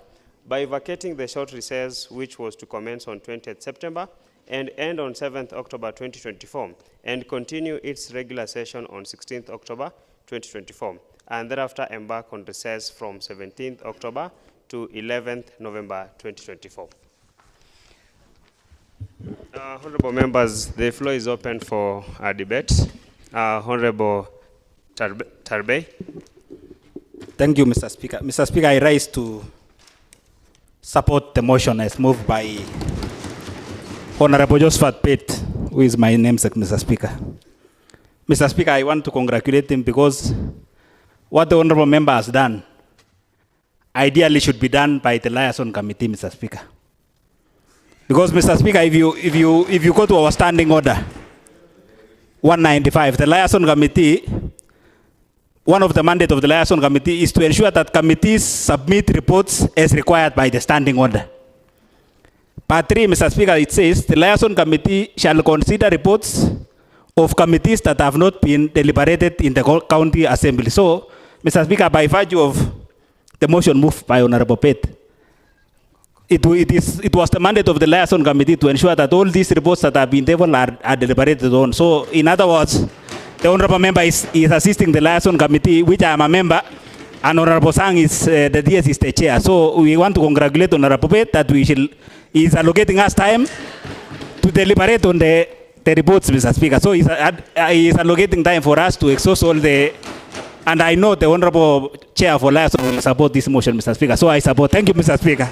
by vacating the short recess which was to commence on 20th September and end on 7th October 2024 and continue its regular session on 16th October 2024 and thereafter embark on recess from 17th October to 11th November 2024. Honorable members, the floor is open for a debate. Honorable Tarbey. Thank you, Mr. Speaker. Mr. Speaker, I rise to support the motion as moved by Honorable Josephat Pate, who is my namesake, Mr. Speaker. Mr. Speaker, I want to congratulate him because what the honorable member has done ideally should be done by the liaison committee, Mr. Speaker. Because, Mr. Speaker, if you go to our standing order 195, the liaison committee, one of the mandates of the liaison committee is to ensure that committees submit reports as required by the standing order. Part 3, Mr. Speaker, it says the liaison committee shall consider reports of committees that have not been deliberated in the county assembly. So, Mr. Speaker, by virtue of the motion moved by Honorable Pate, it was the mandate of the liaison committee to ensure that all these reports that have been tabled are deliberated on. So, in other words, the honorable member is assisting the liaison committee, which I am a member, and Honorable Sang is the DS is the chair. So we want to congratulate Honorable Pate that he is allocating us time to deliberate on the reports, Mr. Speaker. So he is allocating time for us to exhaust all the, and I know the honorable chair for liaison will support this motion, Mr. Speaker. So I support. Thank you, Mr. Speaker.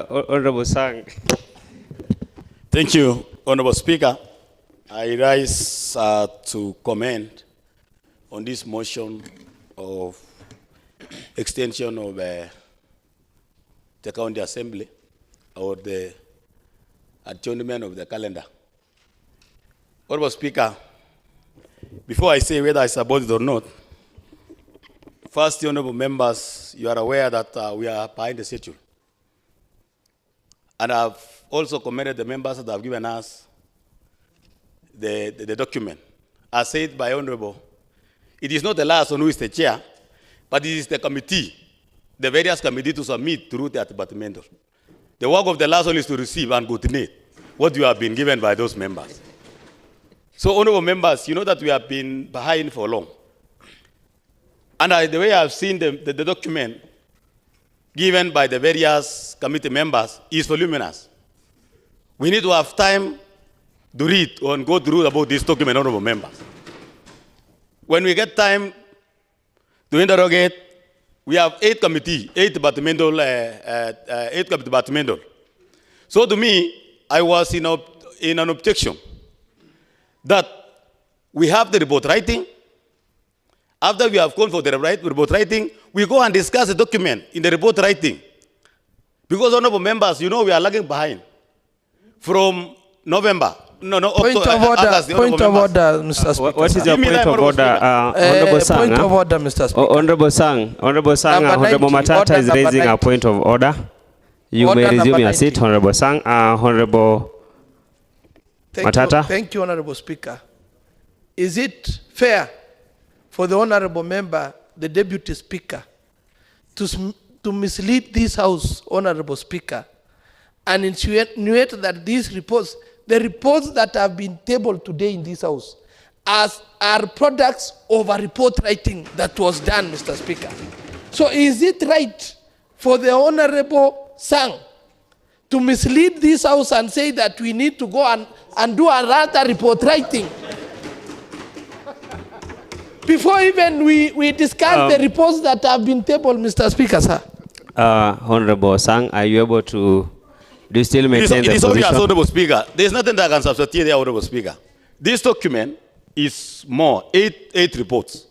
Honorable Sang. Thank you, Honorable Speaker. I rise to comment on this motion of extension of the County Assembly or the adjournment of the calendar. Honorable Speaker, before I say whether I support it or not, first, honorable members, you are aware that we are behind the schedule. And I've also commended the members that have given us the document as said by Honorable, it is not the liaison who is the chair, but it is the committee, the various committees to submit through the departmental. The work of the liaison is to receive and coordinate what you have been given by those members. So, honorable members, you know that we have been behind for long. And the way I've seen the document given by the various committee members is voluminous. We need to have time to read and go through about this document, honorable members. When we get time to interrogate, we have 8 departmental. So to me, I was in an objection that we have the report writing. After we have gone for the report writing, we go and discuss the document in the report writing. Because, honorable members, you know we are lagging behind. From November, Point of order, point of order, Mr. Speaker. What is your point of order, Honorable Sang? Point of order, Mr. Speaker. Honorable Sang, Honorable Matata is raising a point of order. You Order may resume number your seat, Honorable Sang. Honorable Matata. Thank you, Honorable Speaker. Is it fair for the Honorable Member, the Deputy Speaker, to mislead this House, Honorable Speaker, and insinuate that these reports, the reports that have been tabled today in this House, are products of a report writing that was done, Mr. Speaker? So is it right for the Honorable Sang to mislead this House and say that we need to go and do another report writing before even we discuss the reports that have been tabled, Mr. Speaker, sir? Honorable Sang, are you able to... Do you still maintain the position? It is obvious, Honorable Speaker. There is nothing that can substitute there, Honorable Speaker. This document is more, 8 reports.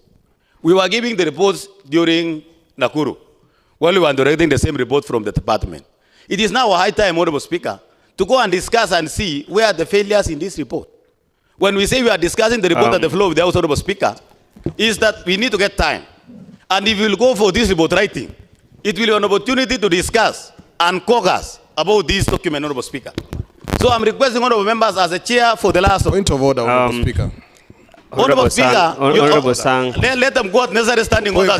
We were giving the reports during Nakuru, while we were directing the same report from the department. It is now a high time, Honorable Speaker, to go and discuss and see where are the failures in this report. When we say we are discussing the report at the floor of the House, Honorable Speaker, is that we need to get time. And if we will go for this report writing, it will be an opportunity to discuss and caucus about this document, Honorable Speaker. So I'm requesting honorable members as a chair for the last... Point of order, Honorable Speaker. Honorable Speaker, Honorable Sang. Let them go at necessary standing orders.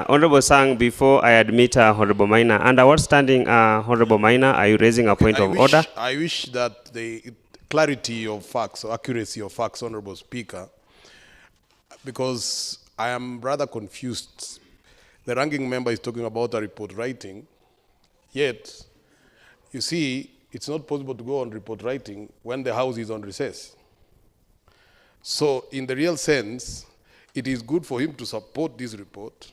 Honorable Sang, before I admit Honorable Maina, under what standing, Honorable Maina, are you raising a point of order? I wish that the clarity of facts or accuracy of facts, Honorable Speaker, because I am rather confused. The ranking member is talking about a report writing, yet, you see, it's not possible to go on report writing when the House is on recess. So, in the real sense, it is good for him to support this report,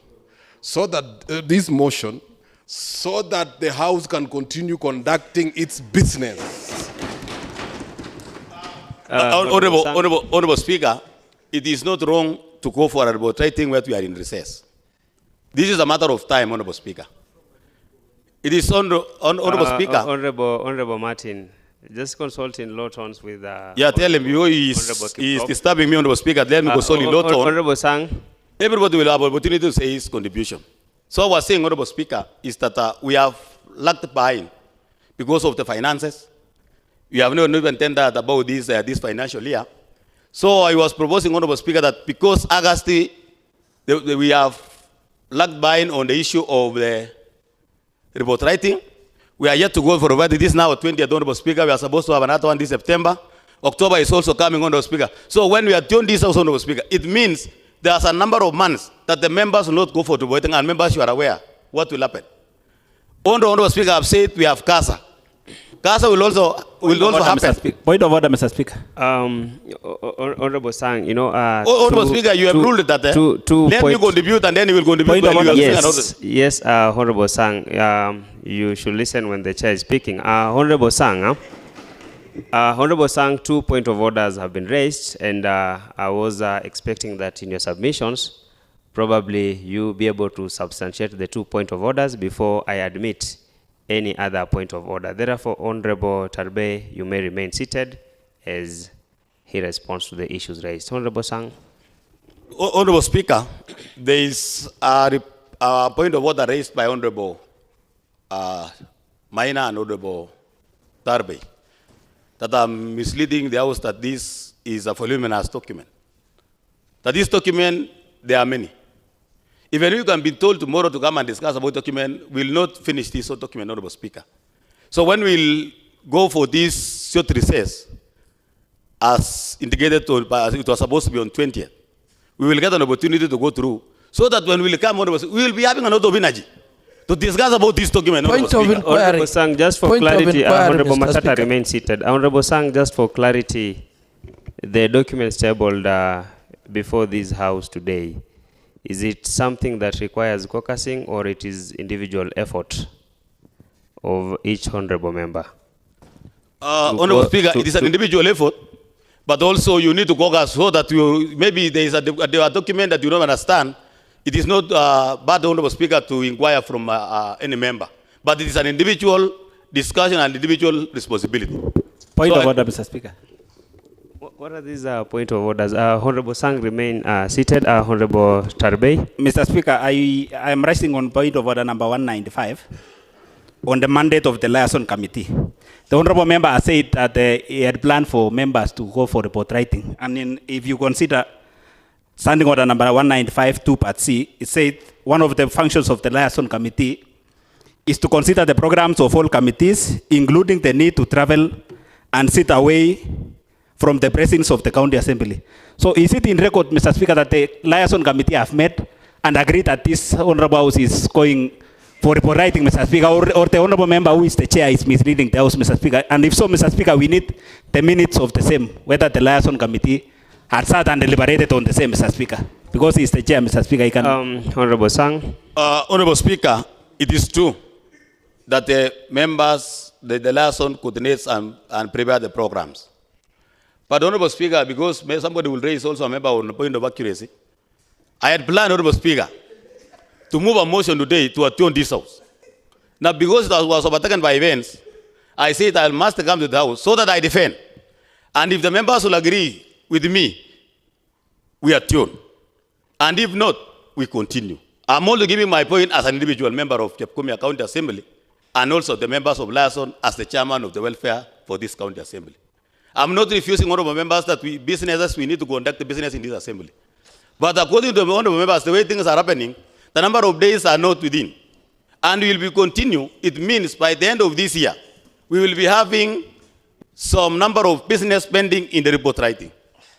so that this motion, so that the House can continue conducting its business. Honorable Speaker, it is not wrong to go for a report writing when we are in recess. This is a matter of time, Honorable Speaker. It is Honorable Speaker. Honorable Martin, just consult in low tones with... yeah, tell him he is disturbing me, Honorable Speaker. Let me consult in low tone. Honorable Sang. Everybody will have an opportunity to say his contribution. So what I was saying, Honorable Speaker, is that we have lagged behind because of the finances. We have not even tendered about this financial year. So I was proposing, Honorable Speaker, that because August, we have lagged behind on the issue of the report writing. We are yet to go for it. It is now 20th, Honorable Speaker. We are supposed to have another one this September. October is also coming, Honorable Speaker. So when we are doing this, Honorable Speaker, it means there's a number of months that the members will not go for the voting, and members, you are aware what will happen. Honorable Speaker, I've said we have CASA. CASA will also happen. Point of order, Mr. Speaker. Honorable Sang, you know... Honorable Speaker, you have ruled that let me contribute and then you will contribute. Yes, Honorable Sang, you should listen when the chair is speaking. Honorable Sang, Honorable Sang, 2 points of orders have been raised, and I was expecting that in your submissions, probably you'll be able to substantiate the 2 points of orders before I admit any other point of order. Therefore, Honorable Tarbe, you may remain seated as he responds to the issues raised. Honorable Sang. Honorable Speaker, there is a point of order raised by Honorable Maina and Honorable Tarbe. that I'm misleading the House that this is a voluminous document. That this document, there are many. Even if you can be told tomorrow to come and discuss about document, we'll not finish this document, Honorable Speaker. So when we'll go for this short recess, as indicated, it was supposed to be on 20th, we will get an opportunity to go through, so that when we come, we will be having a lot of energy to discuss about this document. Honorable Sang, just for clarity, Honorable Matata remains seated. Honorable Sang, just for clarity, the documents tabled before this House today, is it something that requires caucusing, or it is individual effort of each honorable member? Honorable Speaker, it is an individual effort, but also you need to caucus so that maybe there is a document that you don't understand. It is not bad, Honorable Speaker, to inquire from any member, but it is an individual discussion and individual responsibility. Point of order, Mr. Speaker. What are these point of orders? Honorable Sang remain seated. Honorable Tarbey. Mr. Speaker, I am resting on point of order number 195 on the mandate of the liaison committee. The honorable member has said that he had planned for members to go for report writing. And if you consider standing order number 195, 2 part C, it said one of the functions of the liaison committee is to consider the programs of all committees, including the need to travel and sit away from the presence of the county assembly. So is it in record, Mr. Speaker, that the liaison committee have met and agreed that this honorable house is going for report writing, Mr. Speaker, or the honorable member who is the chair is misleading the house, Mr. Speaker? And if so, Mr. Speaker, we need the minutes of the same, whether the liaison committee had sat and deliberated on the same, Mr. Speaker. Because he's the chair, Mr. Speaker, he can... Honorable Sang. Honorable Speaker, it is true that the members, the liaison coordinates and prepare the programs. But Honorable Speaker, because somebody will raise also a member on the point of accuracy, I had planned, Honorable Speaker, to move a motion today to attune this house. Now, because it was overtaken by events, I said I must come to the house so that I defend. And if the members will agree with me, we attune. And if not, we continue. I'm only giving my point as an individual member of Chepkomia County Assembly, and also the members of liaison as the chairman of the welfare for this county assembly. I'm not refusing honorable members that we need to conduct the business in this assembly. But according to the honorable members, the way things are happening, the number of days are not within. And we will be continue. It means by the end of this year, we will be having some number of business pending in the report writing.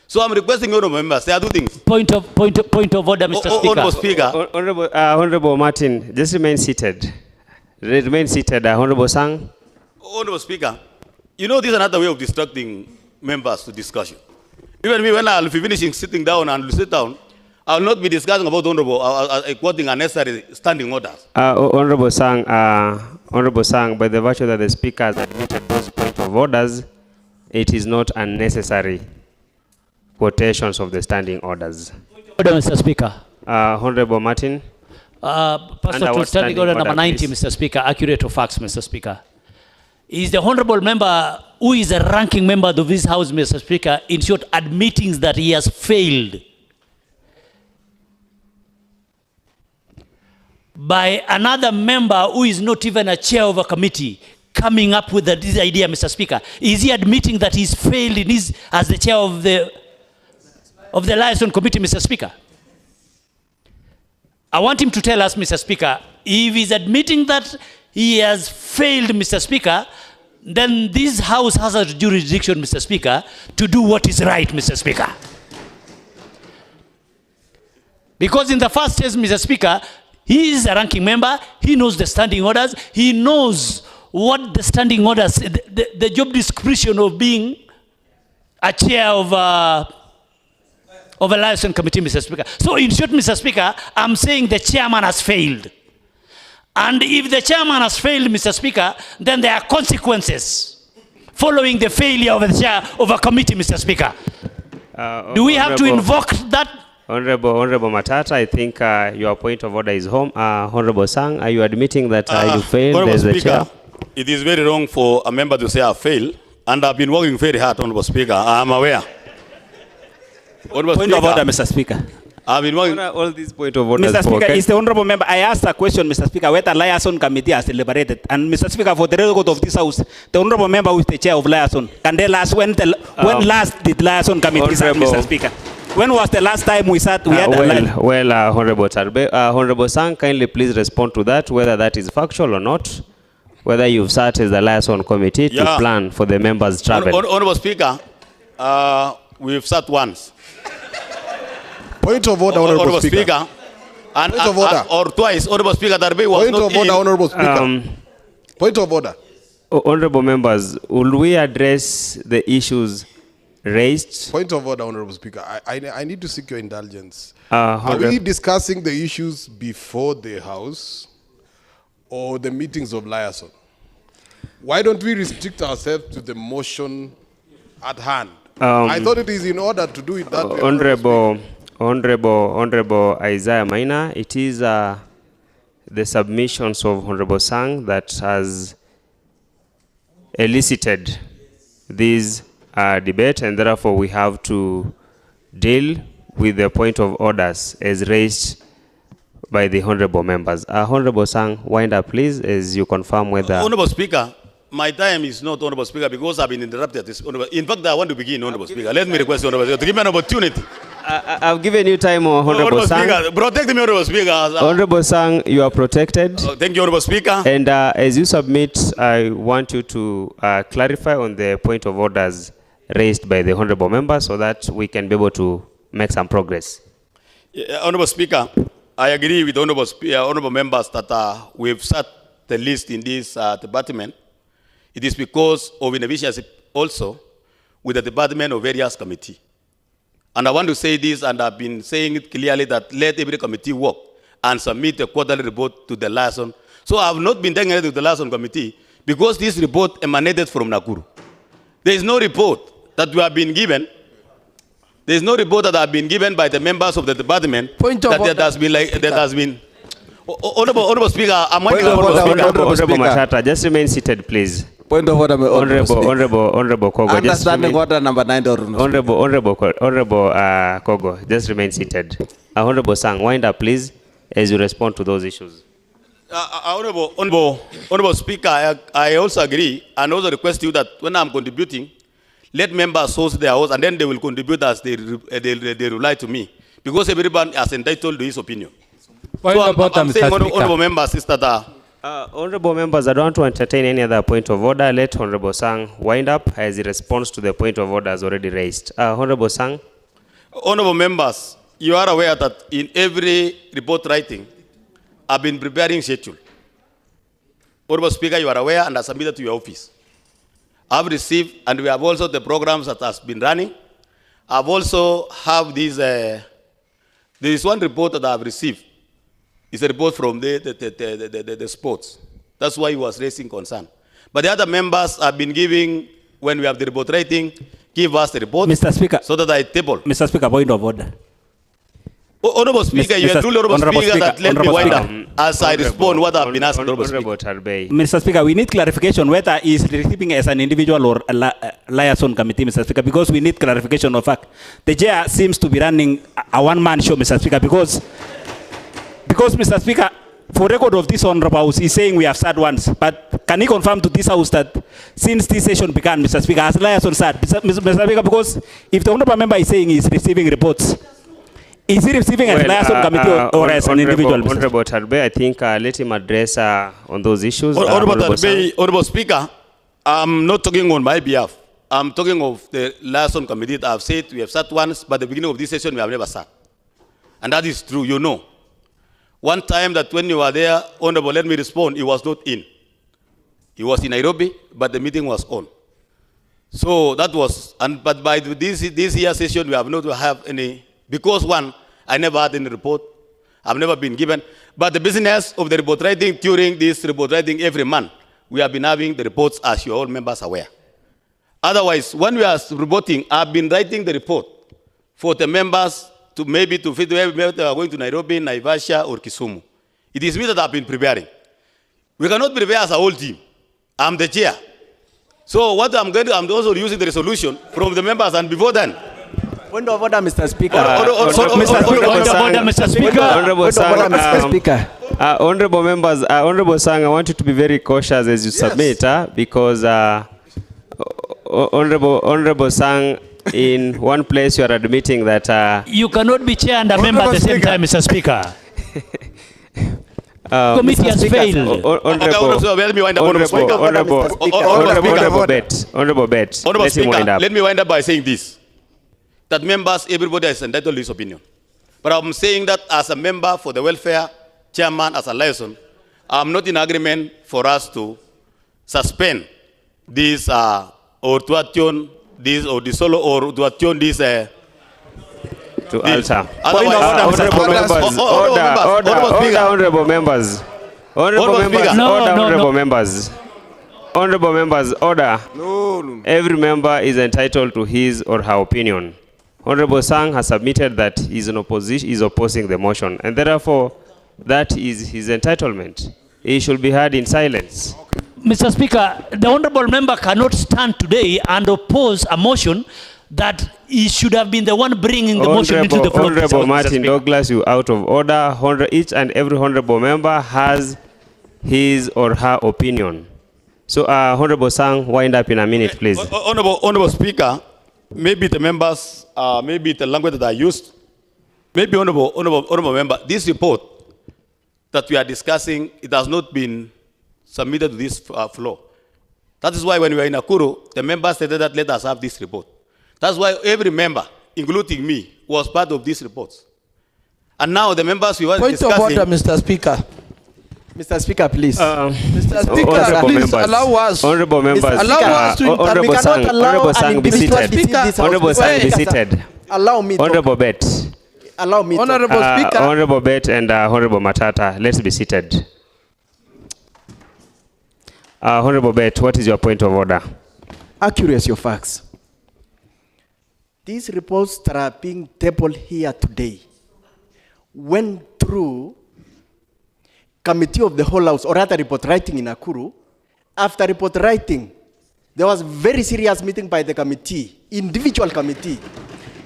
So I'm requesting honorable members, there are two things. Point of order, Mr. Speaker. Honorable Speaker. Honorable Martin, just remain seated. Remain seated, Honorable Sang. Honorable Speaker, you know, this is another way of distracting members to discussion. Even me, when I'll be finishing sitting down and sit down, I will not be discussing about honorable, quoting unnecessary standing orders. Honorable Sang, by the virtue that the Speaker has admitted those point of orders, it is not unnecessary quotations of the standing orders. Order, Mr. Speaker. Honorable Martin. Pastor to standing order number 90, please. Mr. Speaker, accurate of facts, Mr. Speaker. Is the honorable member, who is a ranking member of this House, Mr. Speaker, in short, admitting that he has failed by another member who is not even a chair of a committee coming up with this idea, Mr. Speaker? Is he admitting that he's failed in his, as the chair of the liaison committee, Mr. Speaker? I want him to tell us, Mr. Speaker, if he's admitting that he has failed, Mr. Speaker, then this House has a jurisdiction, Mr. Speaker, to do what is right, Mr. Speaker. Because in the first case, Mr. Speaker, he is a ranking member, he knows the standing orders, he knows what the standing orders, the job description of being a chair of a liaison committee, Mr. Speaker. So in short, Mr. Speaker, I'm saying the chairman has failed. And if the chairman has failed, Mr. Speaker, then there are consequences following the failure of the chair of a committee, Mr. Speaker. Do we have to invoke that? Honorable Matata, I think your point of order is home. Honorable Sang, are you admitting that you failed as the chair? It is very wrong for a member to say I failed, and I've been working very hard, Honorable Speaker. I'm aware. Point of order, Mr. Speaker. I've been working. All these point of orders. Mr. Speaker, okay? is the honorable member, I asked a question, Mr. Speaker, whether liaison committee has deliberated. And Mr. Speaker, for the record of this house, the honorable member who is the chair of liaison, can they last, when last did liaison committee sat, Mr. Speaker? When was the last time we sat? We had Honorable Tarbe, Honorable Sang, kindly please respond to that, whether that is factual or not, whether you've sat as the liaison committee to plan for the members' travel. Honorable Speaker, we've sat once. Point of order, Honorable Speaker. And, Point of order. Or twice, Honorable Speaker, Darbe was Point not of order, in. Honorable Speaker. Point of order. Honorable members, will we address the issues raised? Point of order, Honorable Speaker. I need to seek your indulgence. Are we discussing the issues before the House or the meetings of liaison? Why don't we restrict ourselves to the motion at hand? I thought it is in order to do it that way. Honorable Isaiah Maina, it is the submissions of Honorable Sang that has elicited this debate, and therefore we have to deal with the point of orders as raised by the honorable members. Honorable Sang, wind up please as you confirm whether... Honorable Speaker, my time is not, Honorable Speaker, because I've been interrupted. In fact, I want to begin, Honorable Speaker. Let me request, Honorable Speaker, to give me an opportunity. I've given you time, Honorable Sang. Speaker, protect me, Honorable Speaker. Honorable Sang, you are protected. Thank you, Honorable Speaker. And as you submit, I want you to clarify on the point of orders raised by the honorable member so that we can be able to make some progress. Honorable Speaker, I agree with honorable members that we've set the list in this department. It is because of inefficiency also with the department of various committee. And I want to say this, and I've been saying it clearly, that let every committee work and submit a quarterly report to the liaison. So I have not been taking it to the liaison committee because this report emanated from Nakuru. There is no report that we have been given. There is no report that have been given by the members of the department that has been. Honorable Speaker, I'm waiting for Honorable Matata, just remain seated, please. Point of order, Honorable Kogo. Understanding order number 9. Honorable Kogo, just remain seated. Honorable Sang, wind up, please, as you respond to those issues. Honorable Speaker, I also agree and also request you that when I'm contributing, let members source their house and then they will contribute as they rely to me. Because everyone is entitled to his opinion. I'm saying, honorable members, is that... honorable members, I don't want to entertain any other point of order. Let Honorable Sang wind up as he responds to the point of order as already raised. Honorable Sang. Honorable members, you are aware that in every report writing, I've been preparing schedule. Honorable Speaker, you are aware and I submitted to your office. I've received, and we have also the programs that has been running. I've also have these, there is one report that I've received. It's a report from the sports. That's why he was raising concern. But the other members have been giving, when we have the report writing, give us the report. Mr. Speaker. So that I table. Mr. Speaker, point of order. Honorable Speaker, you are truly Honorable Speaker that let me wind up as I respond what I've been asked, Honorable Speaker. Mr. Speaker, we need clarification whether he is receiving as an individual or a liaison committee, Mr. Speaker, because we need clarification of fact. The chair seems to be running a one-man show, Mr. Speaker, because Mr. Speaker, for record of this honorable house, he's saying we have sat once, but can he confirm to this house that since this session began, Mr. Speaker, has liaison sat? Mr. Speaker, because if the honorable member is saying he's receiving reports, is he receiving as liaison committee or as an individual? Honorable Tarbe, I think let him address on those issues. Honorable Speaker, I'm not talking on my behalf. I'm talking of the liaison committee that I've said we have sat once, but at the beginning of this session we have never sat. And that is true, you know. One time that when you were there, Honorable, let me respond, he was not in. He was in Nairobi, but the meeting was on. So that was, but by this year session, we have not have any, because one, I never had any report. I've never been given. But the business of the report writing, during this report writing every month, we have been having the reports as you all members are aware. Otherwise, when we are reporting, I've been writing the report for the members to maybe to fit where they are going to Nairobi, Naivasha, or Kisumu. It is me that I've been preparing. We cannot prepare as a whole team. I'm the chair. So what I'm also using the resolution from the members and before then. Point of order, Mr. Speaker. Mr. Speaker. Honorable members, Honorable Sang, I want you to be very cautious as you submit, because Honorable Sang, in one place you are admitting that... you cannot be chair and a member at the same time, Mr. Speaker. Committee has failed. Honorable Bet. Let him wind up. Let me wind up by saying this. That members, everybody is entitled to his opinion. But I'm saying that as a member for the welfare, chairman, as a liaison, I'm not in agreement for us to suspend this or to attune this or the solo or to attune this to alter. Honorable members. Honorable members, order. Every member is entitled to his or her opinion. Honorable Sang has submitted that he is in opposition, is opposing the motion, and therefore that is his entitlement. He should be heard in silence. Mr. Speaker, the honorable member cannot stand today and oppose a motion that he should have been the one bringing the motion into the floor. Honorable Martin Douglas, you out of order. Each and every honorable member has his or her opinion. So, Honorable Sang, wind up in a minute, please. Honorable Speaker, maybe the members, maybe the language that I used, maybe honorable member, this report that we are discussing, it has not been submitted to this floor. That is why when we were in Nakuru, the members said that let us have this report. That's why every member, including me, was part of these reports. And now the members we were discussing... Point of order, Mr. Speaker. Mr. Speaker, please. Mr. Speaker, please allow us. Honorable members. Allow us to intervene. We cannot allow Honorable Sang, be seated. Honorable Sang, be seated. Allow me. Honorable Bet. Allow me. Honorable Speaker. Honorable Bet and Honorable Matata, let's be seated. Honorable Bet, what is your point of order? Accuracy of facts. These reports that are being tabled here today went through Committee of the Whole House, or rather report writing in Nakuru. After report writing, there was very serious meeting by the committee, individual committee,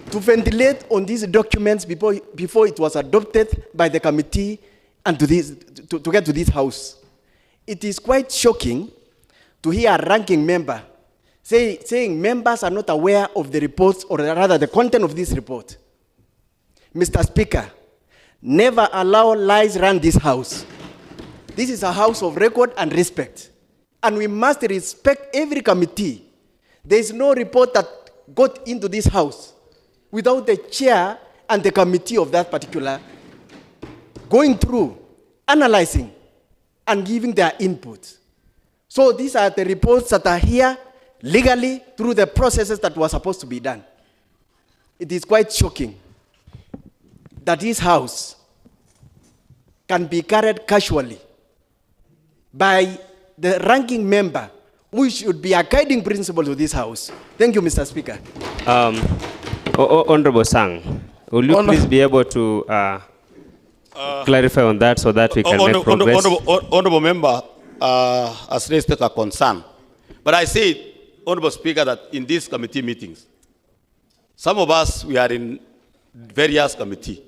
to ventilate on these documents before it was adopted by the committee and to get to this house. It is quite shocking to hear a ranking member saying members are not aware of the reports, or rather the content of this report. Mr. Speaker, never allow lies run this house. This is a house of record and respect. And we must respect every committee. There is no report that got into this house without the chair and the committee of that particular going through, analyzing, and giving their input. So these are the reports that are here legally through the processes that were supposed to be done. It is quite shocking that this house can be carried casually by the ranking member, who should be a guiding principle to this house. Thank you, Mr. Speaker. Honorable Sang, will you please be able to clarify on that so that we can make progress? Honorable member has raised a concern. But I say, Honorable Speaker, that in these committee meetings, some of us, we are in various committees.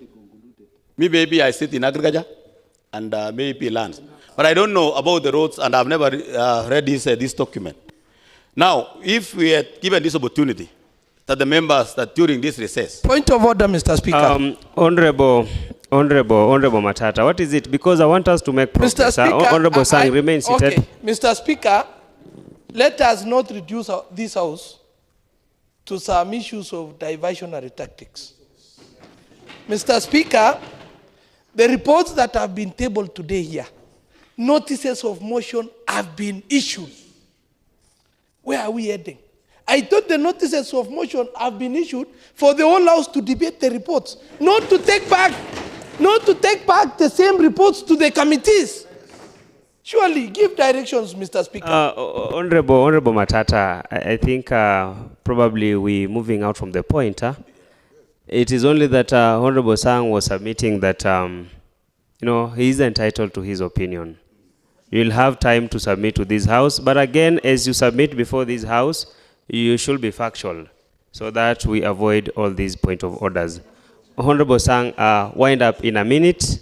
Me, maybe I sit in agriculture and maybe lands. But I don't know about the roads, and I've never read this document. Now, if we had given this opportunity, that the members that during this recess... Point of order, Mr. Speaker. Honorable Matata, what is it? Because I want us to make progress. Mr. Speaker, Honorable Sang, remain seated. Okay, Mr. Speaker, let us not reduce this house to some issues of diversionary tactics. Mr. Speaker, the reports that have been tabled today here, notices of motion have been issued. Where are we heading? I thought the notices of motion have been issued for the whole house to debate the reports, not to take back the same reports to the committees. Surely, give directions, Mr. Speaker. Honorable Matata, I think probably we're moving out from the point. It is only that Honorable Sang was submitting that, he is entitled to his opinion. You'll have time to submit to this house, but again, as you submit before this house, you should be factual. so that we avoid all these point of orders. Honorable Sang, wind up in a minute.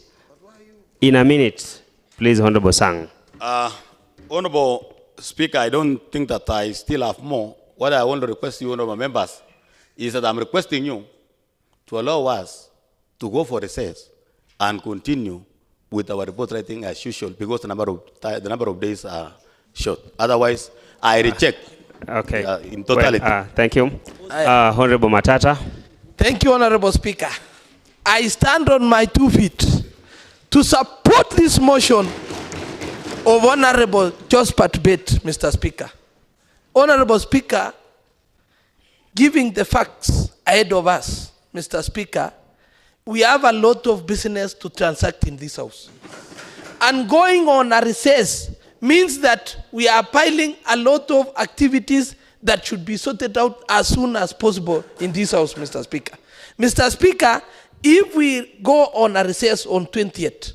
In a minute, please, Honorable Sang. Honorable Speaker, I don't think that I still have more. What I want to request you, honorable members, is that I'm requesting you to allow us to go for recess and continue with our report writing as usual, because the number of days are short. Otherwise, I reject. Okay. In totality. Well, thank you. Honorable Matata. Thank you, Honorable Speaker. I stand on my 2 feet to support this motion of Honorable Josephat Bett, Mr. Speaker. Honorable Speaker, giving the facts ahead of us, Mr. Speaker, we have a lot of business to transact in this house. And going on a recess means that we are piling a lot of activities that should be sorted out as soon as possible in this house, Mr. Speaker. Mr. Speaker, if we go on a recess on 20th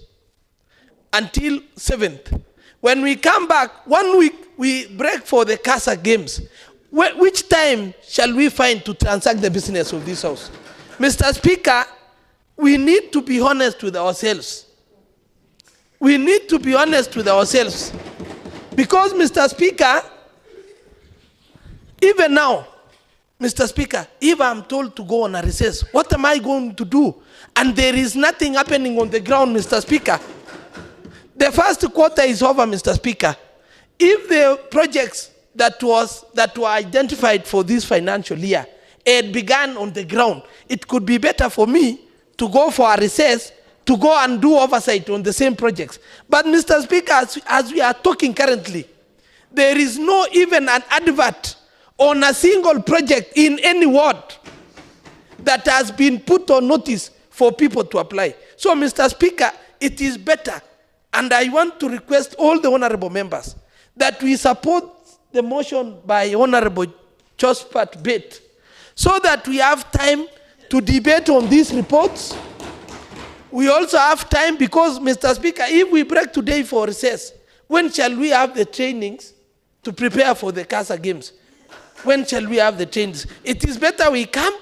until 7th, when we come back, 1 week, we break for the CASA games. Which time shall we find to transact the business of this house? Mr. Speaker, we need to be honest with ourselves. We need to be honest with ourselves. Because, Mr. Speaker, even now, Mr. Speaker, if I'm told to go on a recess, what am I going to do? And there is nothing happening on the ground, Mr. Speaker. The first quarter is over, Mr. Speaker. If the projects that were identified for this financial year had begun on the ground, it could be better for me to go for a recess, to go and do oversight on the same projects. But, Mr. Speaker, as we are talking currently, there is no even an advert on a single project in any ward that has been put on notice for people to apply. So, Mr. Speaker, it is better, and I want to request all the honorable members that we support the motion by Honorable Josephat Bett, so that we have time to debate on these reports. We also have time because, Mr. Speaker, if we break today for recess, when shall we have the trainings to prepare for the CASA games? When shall we have the trainings? It is better we come,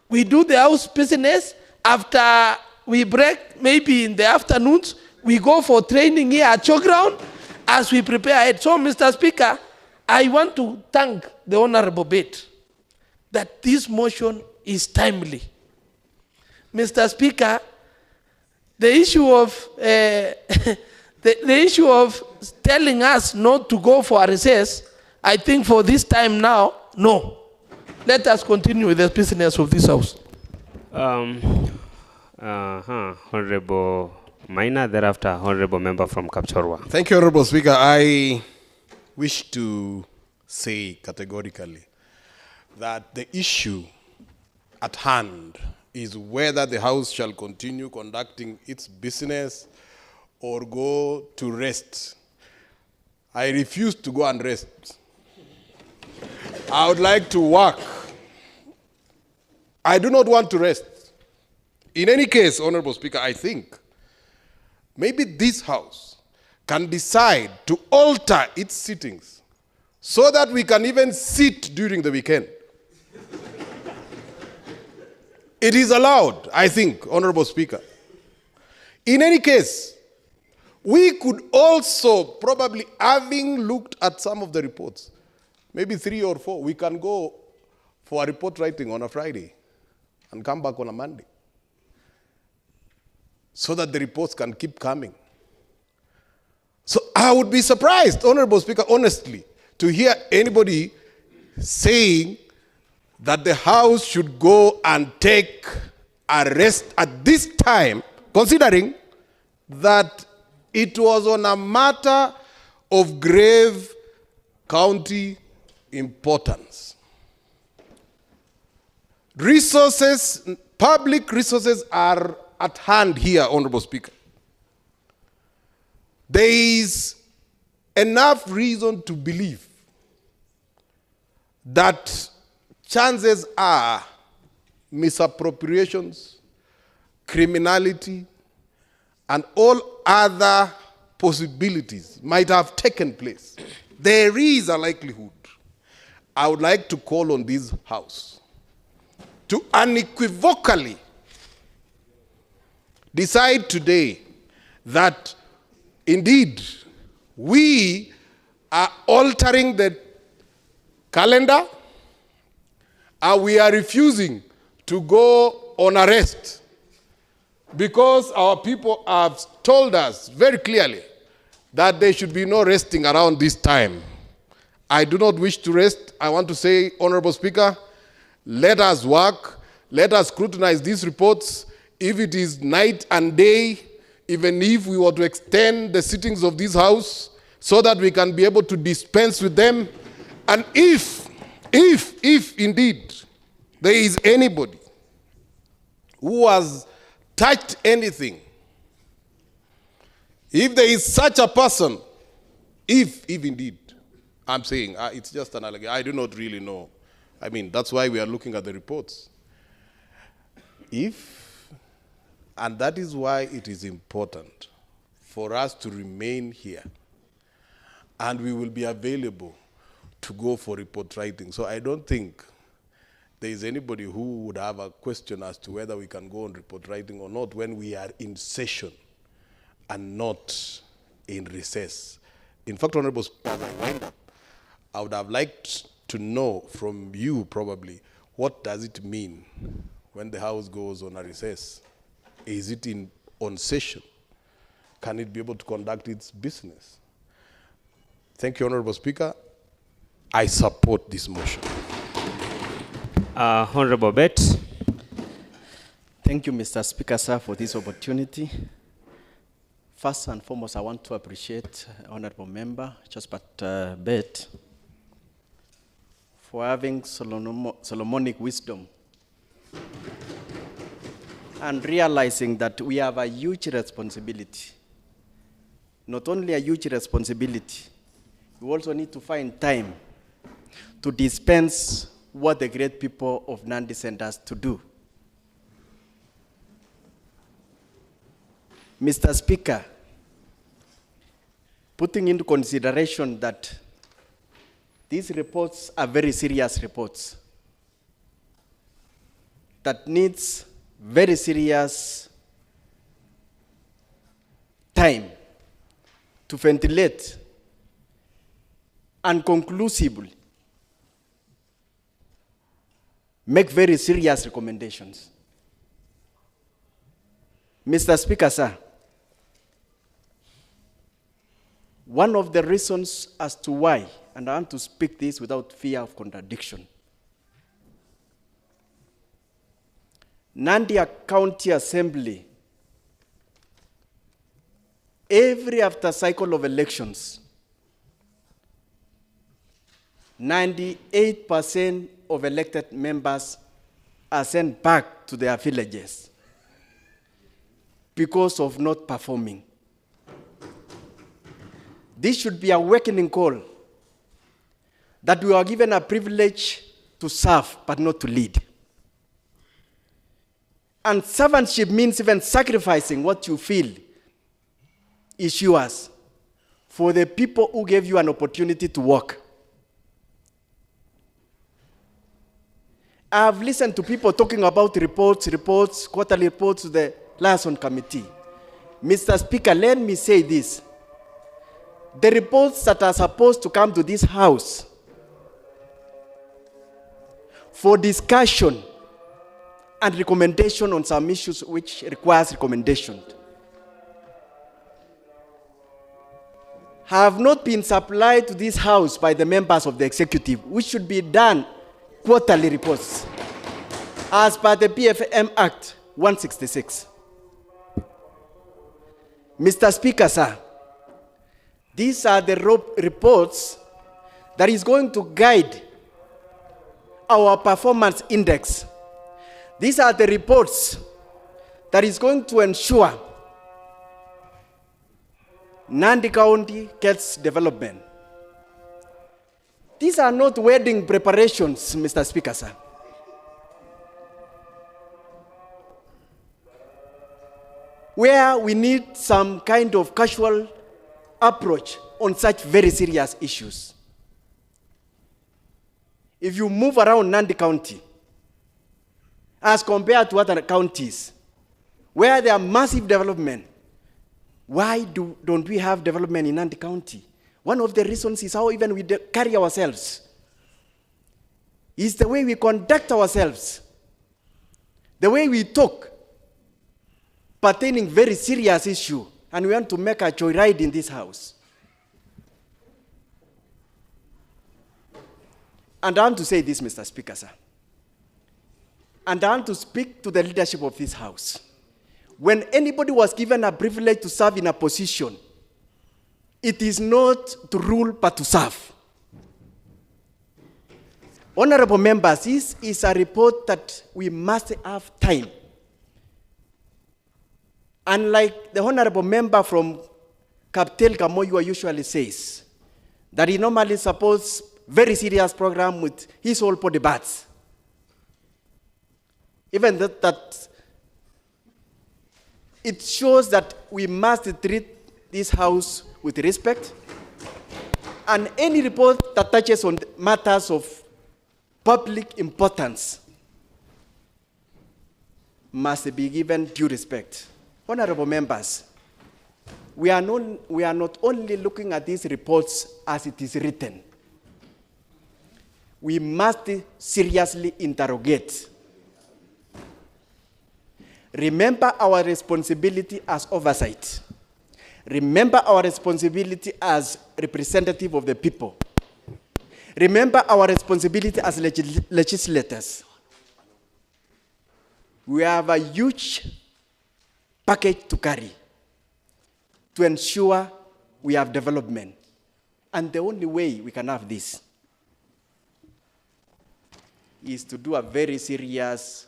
we do the house business. After we break, maybe in the afternoons, we go for training here at Showground as we prepare ahead. So, Mr. Speaker, I want to thank the Honorable Bett that this motion is timely. Mr. Speaker, the issue of the issue of telling us not to go for a recess, I think for this time now, no. Let us continue with the business of this house. Honorable Maina, thereafter Honorable Member from Kapchorwa. Thank you, Honorable Speaker. I wish to say categorically that the issue at hand is whether the House shall continue conducting its business or go to rest. I refuse to go and rest. I would like to work. I do not want to rest. In any case, Honorable Speaker, I think maybe this House can decide to alter its sittings so that we can even sit during the weekend. It is allowed, I think, Honorable Speaker. In any case, we could also probably, having looked at some of the reports, maybe 3 or 4, we can go for a report writing on a Friday and come back on a Monday so that the reports can keep coming. So I would be surprised, Honorable Speaker, honestly, to hear anybody saying that the House should go and take a rest at this time, considering that it was on a matter of grave county importance. Resources, public resources are at hand here, Honorable Speaker. There is enough reason to believe that chances are misappropriations, criminality, and all other possibilities might have taken place. There is a likelihood. I would like to call on this House to unequivocally decide today that indeed we are altering the calendar and we are refusing to go on arrest because our people have told us very clearly that there should be no resting around this time. I do not wish to rest. I want to say, Honorable Speaker, let us work, let us scrutinize these reports. If it is night and day, even if we were to extend the sittings of this House so that we can be able to dispense with them, and if indeed there is anybody who has touched anything, if there is such a person, if indeed, I'm saying, it's just an allegation, I do not really know. I mean, that's why we are looking at the reports. And that is why it is important for us to remain here. And we will be available to go for report writing. So I don't think there is anybody who would have a question as to whether we can go on report writing or not when we are in session and not in recess. In fact, Honorable Speaker, as I wind up, I would have liked to know from you probably, what does it mean when the House goes on a recess? Is it on session? Can it be able to conduct its business? Thank you, Honorable Speaker. I support this motion. Honorable Bet. Thank you, Mr. Speaker, sir, for this opportunity. First and foremost, I want to appreciate Honorable Member Josephat Bet for having Solomonic wisdom and realizing that we have a huge responsibility. Not only a huge responsibility, we also need to find time to dispense what the great people of Nandi sent us to do. Mr. Speaker, putting into consideration that these reports are very serious reports that needs very serious time to ventilate and conclusively make very serious recommendations. Mr. Speaker, sir, one of the reasons as to why, and I want to speak this without fear of contradiction, Nandi County Assembly, every after cycle of elections, 98% of elected members are sent back to their villages because of not performing. This should be a awakening call that we are given a privilege to serve but not to lead. And servantship means even sacrificing what you feel is yours for the people who gave you an opportunity to work. I have listened to people talking about reports, quarterly reports to the liaison committee. Mr. Speaker, let me say this. The reports that are supposed to come to this House for discussion and recommendation on some issues which requires recommendation have not been supplied to this House by the members of the executive, which should be done quarterly reports as per the PFM Act 166. Mr. Speaker, sir, these are the reports that is going to guide our performance index. These are the reports that is going to ensure Nandi County gets development. These are not wedding preparations, Mr. Speaker, sir. Where we need some kind of casual approach on such very serious issues. If you move around Nandi County, as compared to other counties where there are massive development. Why don't we have development in Nandi County? One of the reasons is how even we carry ourselves. It's the way we conduct ourselves, the way we talk, pertaining very serious issue, and we want to make a joyride in this house. And I want to say this, Mr. Speaker, sir. And I want to speak to the leadership of this house. When anybody was given a privilege to serve in a position, it is not to rule but to serve. Honorable members, this is a report that we must have time. Unlike the honorable member from Kaptel Kamoyua usually says, that he normally supports very serious program with his whole debates. Even that it shows that we must treat this house with respect, and any report that touches on matters of public importance must be given due respect. Honorable members, we are not only looking at these reports as it is written. We must seriously interrogate. Remember our responsibility as oversight. Remember our responsibility as representative of the people. Remember our responsibility as legislators. We have a huge package to carry to ensure we have development. And the only way we can have this is to do a very serious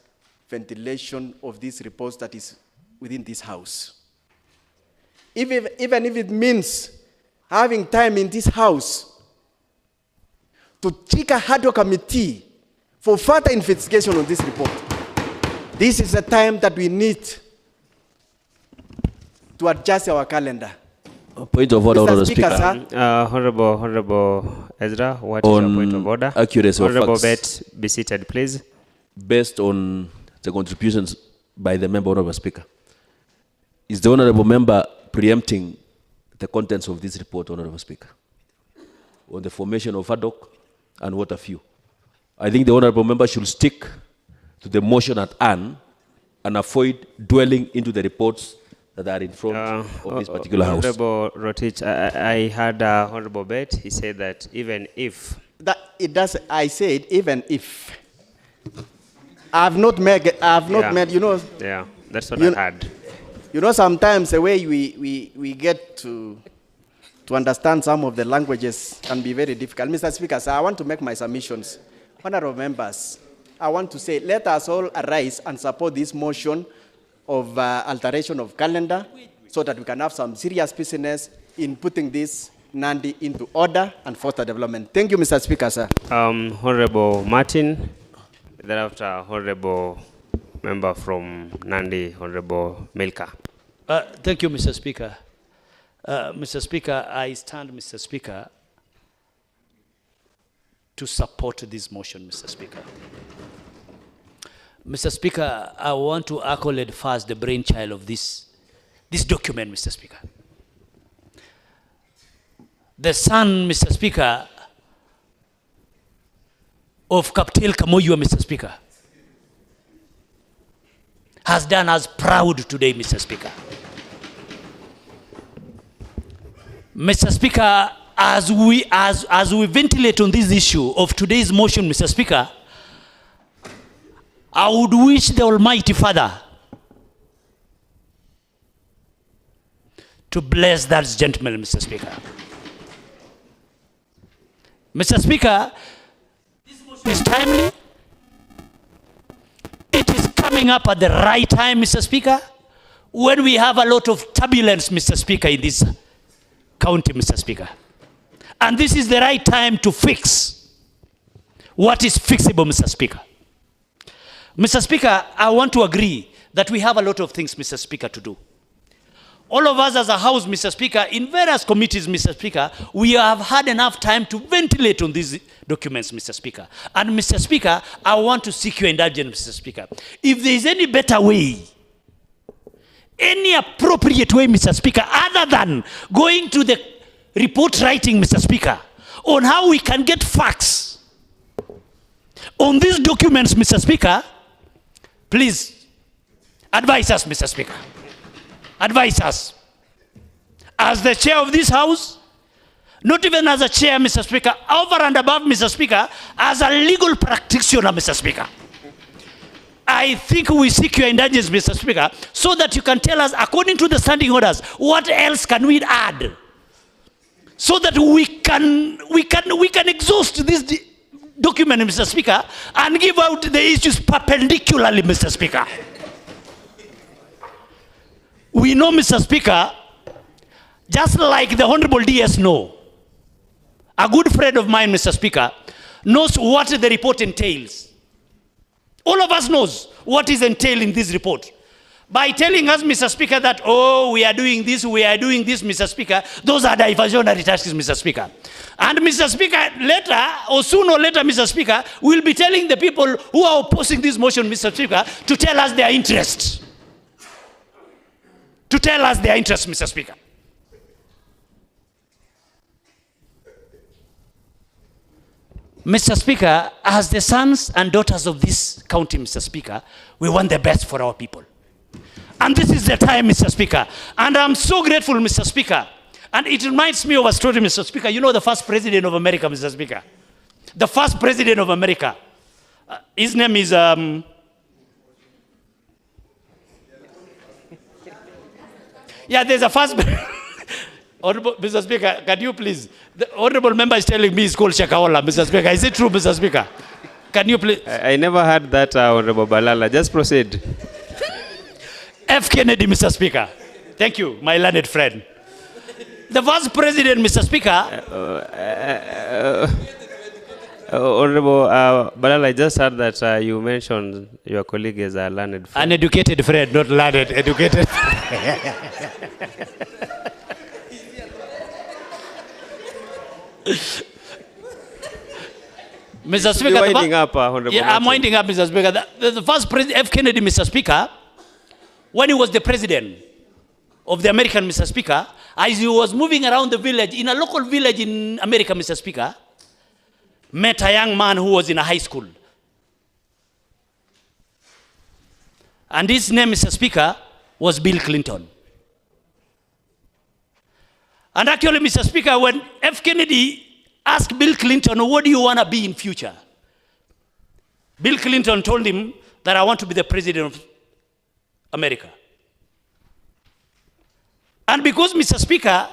ventilation of these reports that is within this house. Even if it means having time in this house to take a hard committee for further investigation on this report. This is the time that we need to adjust our calendar. Point of order, Honourable Speaker. Honourable Ezra, what is your point of order? Accuracy of Honourable facts. Bet, be seated, please. Based on the contributions by the member, Honourable Speaker, is the Honourable member preempting the contents of this report, Honourable Speaker, on the formation of ad hoc and what have you? I think the Honourable member should stick to the motion at hand and avoid dwelling into the reports that are in front of this particular house. Honourable Rotich, I heard Honourable Bet, he said that even if. That it does, I said even if. I've not made, you know. Yeah, that's what I heard. You know, sometimes the way we get to understand some of the languages can be very difficult. Mr. Speaker, sir, I want to make my submissions. Honourable members, I want to say, let us all arise and support this motion of alteration of calendar so that we can have some serious business in putting this Nandi into order and foster development. Thank you, Mr. Speaker, sir. Honourable Martin, thereafter Honourable member from Nandi, Honourable Milka. Thank you, Mr. Speaker. Mr. Speaker, I stand, Mr. Speaker, to support this motion, Mr. Speaker. Mr. Speaker, I want to accolade first the brainchild of this document, Mr. Speaker. The son, Mr. Speaker, of Kaptel Kamoyua, Mr. Speaker, has done us proud today, Mr. Speaker. Mr. Speaker, as we ventilate on this issue of today's motion, Mr. Speaker, I would wish the Almighty Father to bless that gentleman, Mr. Speaker. Mr. Speaker, this motion is timely. It is coming up at the right time, Mr. Speaker, when we have a lot of turbulence, Mr. Speaker, in this county, Mr. Speaker. And this is the right time to fix what is fixable, Mr. Speaker. Mr. Speaker, I want to agree that we have a lot of things, Mr. Speaker, to do. All of us as a house, Mr. Speaker, in various committees, Mr. Speaker, we have had enough time to ventilate on these documents, Mr. Speaker. And Mr. Speaker, I want to seek your indulgence, Mr. Speaker. If there is any better way, any appropriate way, Mr. Speaker, other than going to the report writing, Mr. Speaker, on how we can get facts on these documents, Mr. Speaker, please advise us, Mr. Speaker. Advise us. As the chair of this house, not even as a chair, Mr. Speaker, over and above, Mr. Speaker, as a legal practitioner, Mr. Speaker. I think we seek your indulgence, Mr. Speaker, so that you can tell us, according to the standing orders, what else can we add? So that we can exhaust this document, Mr. Speaker, and give out the issues perpendicularly, Mr. Speaker. We know, Mr. Speaker, just like the Honorable DS know, a good friend of mine, Mr. Speaker, knows what the report entails. All of us knows what is entailed in this report. By telling us, Mr. Speaker, that, oh, we are doing this, Mr. Speaker, those are diversionary tasks, Mr. Speaker. And Mr. Speaker, later, or sooner or later, Mr. Speaker, we'll be telling the people who are opposing this motion, Mr. Speaker, to tell us their interest. To tell us their interest, Mr. Speaker. Mr. Speaker, as the sons and daughters of this county, Mr. Speaker, we want the best for our people. And this is the time, Mr. Speaker. And I'm so grateful, Mr. Speaker. And it reminds me of a story, Mr. Speaker. You know the first president of America, Mr. Speaker. The first president of America. His name is... Yeah, there's a first... Honorable Mr. Speaker, can you please... The honorable member is telling me it's called Shakahola, Mr. Speaker. Is it true, Mr. Speaker? Can you please... I never heard that, Honorable Balala. Just proceed. F. Kennedy, Mr. Speaker. Thank you, my learned friend. The first president, Mr. Speaker... Honorable Balala, I just heard that you mentioned your colleague as a learned friend. An educated friend, not learned, educated. Mr. Speaker, you're winding up, Honorable. Yeah, I'm winding up, Mr. Speaker. The first president, F. Kennedy, Mr. Speaker, when he was the president of the American, Mr. Speaker, as he was moving around the village, in a local village in America, Mr. Speaker, met a young man who was in a high school. And his name, Mr. Speaker, was Bill Clinton. And actually, Mr. Speaker, when F. Kennedy asked Bill Clinton, what do you want to be in future? Bill Clinton told him that I want to be the president of America. And because, Mr. Speaker,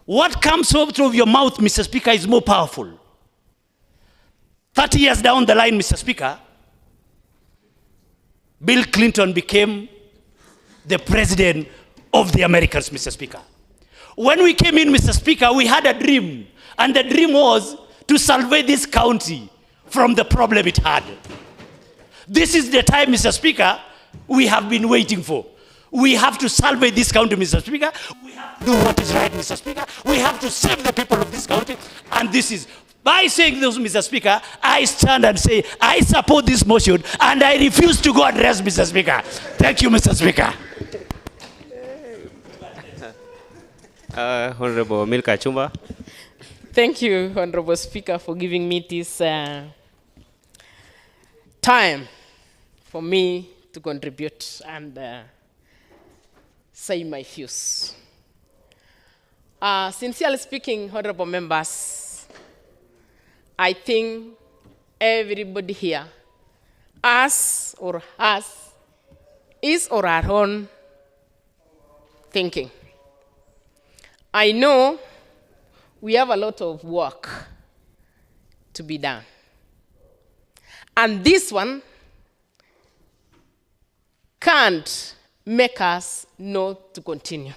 what comes out of your mouth, Mr. Speaker, is more powerful. 30 years down the line, Mr. Speaker, Bill Clinton became the president of the Americans, Mr. Speaker. When we came in, Mr. Speaker, we had a dream. And the dream was to salvage this county from the problem it had. This is the time, Mr. Speaker, we have been waiting for. We have to salvage this county, Mr. Speaker. We have to do what is right, Mr. Speaker. We have to save the people of this county. And this is, by saying this, Mr. Speaker, I stand and say, I support this motion and I refuse to go and rest, Mr. Speaker. Thank you, Mr. Speaker. Honorable Milka Chumba. Thank you, Honorable Speaker, for giving me this time for me to contribute and say my views. Sincerely speaking, honorable members, I think everybody here, us or us, is or our own thinking. I know we have a lot of work to be done. And this one can't make us not to continue.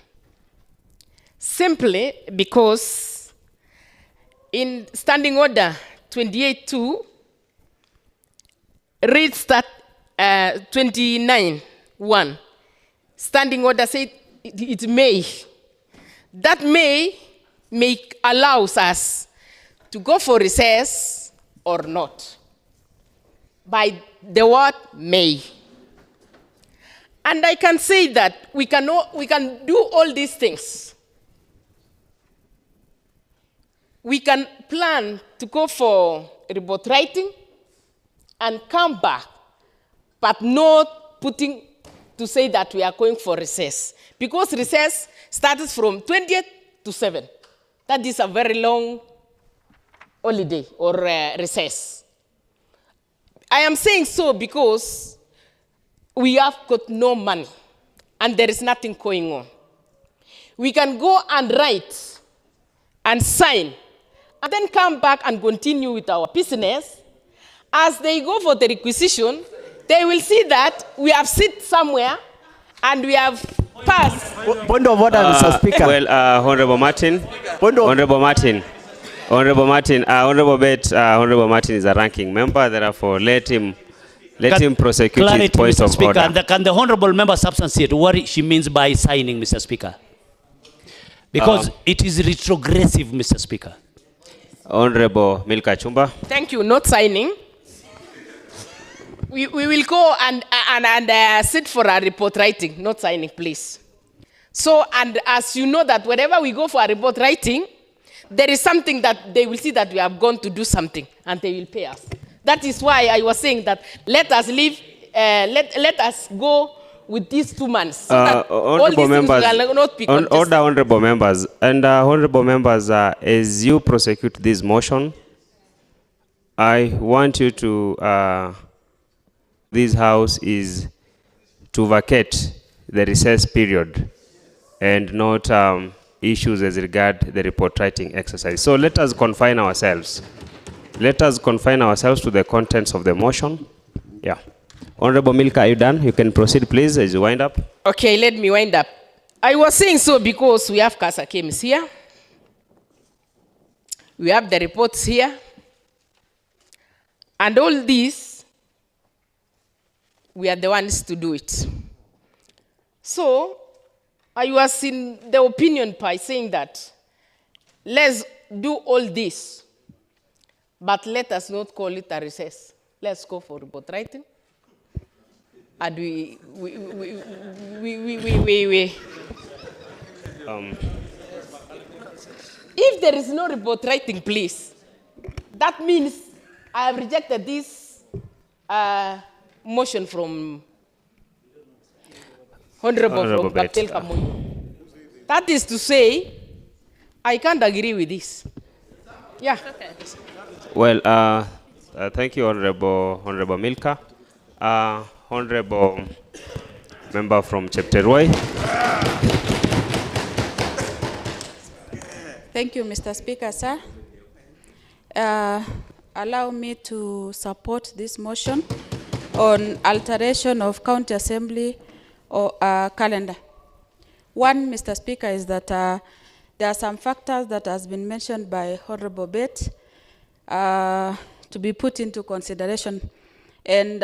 Simply because in Standing Order 28.2, reads that 29.1, Standing Order said it may. That may allows us to go for recess or not. By the word may. And I can say that we can do all these things. We can plan to go for report writing and come back, but not putting to say that we are going for recess. Because recess starts from 20th to 7th. That is a very long holiday or recess. I am saying so because we have got no money and there is nothing going on. We can go and write and sign and then come back and continue with our business. As they go for the requisition, they will see that we have sit somewhere and we have passed. Point of order, Mr. Speaker. Well, Honorable Martin. Honorable Martin. Honorable Martin. Honorable Martin is a ranking member, therefore let him prosecute his point Mr. of Speaker, order. And can the honorable member substantiate what she means by signing, Mr. Speaker? Because it is retrogressive, Mr. Speaker. Honorable Milka Chumba. Thank you. Not signing. We will go and sit for a report writing, not signing, please. So, and as you know that whenever we go for a report writing, there is something that they will see that we have gone to do something and they will pay us. That is why I was saying that let us leave, let us go with these 2 months. So that all these things will not be contested. Order, honorable members. And honorable members, as you prosecute this motion, I want you to, this house is to vacate the recess period and not issues as regard the report writing exercise. So let us confine ourselves. Let us confine ourselves to the contents of the motion. Yeah. Honorable Milka, are you done? You can proceed, please, as you wind up. Okay, let me wind up. I was saying so because we have CASA Kems here. We have the reports here. And all these, we are the ones to do it. So, I was in the opinion by saying that let's do all this, but let us not call it a recess. Let's go for report writing. And if there is no report writing, please, that means I have rejected this motion from Honorable Kaptel Kamoyo. That is to say, I can't agree with this. Yeah. Well, thank you, Honorable Milka. Honorable member from Chepteroi. Thank you, Mr. Speaker, sir. Allow me to support this motion on alteration of County Assembly or calendar. One, Mr. Speaker, is that there are some factors that has been mentioned by Honorable Bet to be put into consideration. And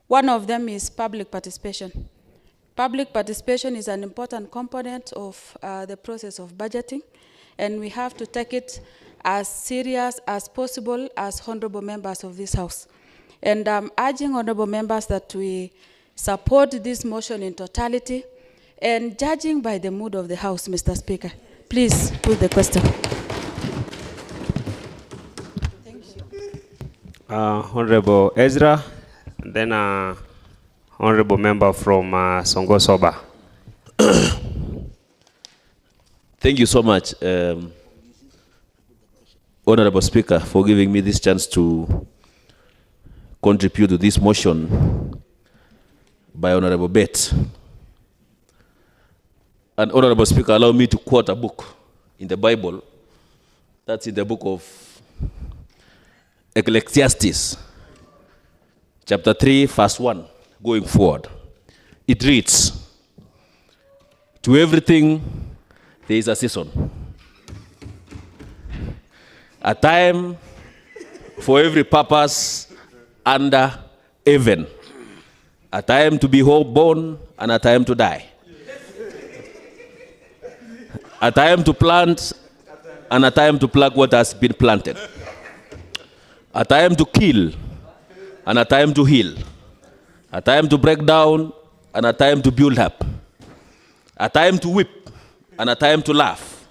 one of them is public participation. Public participation is an important component of the process of budgeting, and we have to take it as serious as possible as honorable members of this House. And I'm urging honorable members that we support this motion in totality, and judging by the mood of the House, Mr. Speaker, please put the question. Honorable Ezra, and then Honorable member from Songo Soba. Thank you so much, Honorable Speaker, for giving me this chance to contribute to this motion by Honorable Bet. And Honorable Speaker, allow me to quote a book in the Bible. That's in the book of Ecclesiastes, chapter 3, verse 1, going forward. It reads, "To everything there is a season, a time for every purpose under heaven, a time to be born and a time to die, a time to plant, and a time to pluck what has been planted. A time to kill, and a time to heal. A time to break down, and a time to build up. A time to weep, and a time to laugh.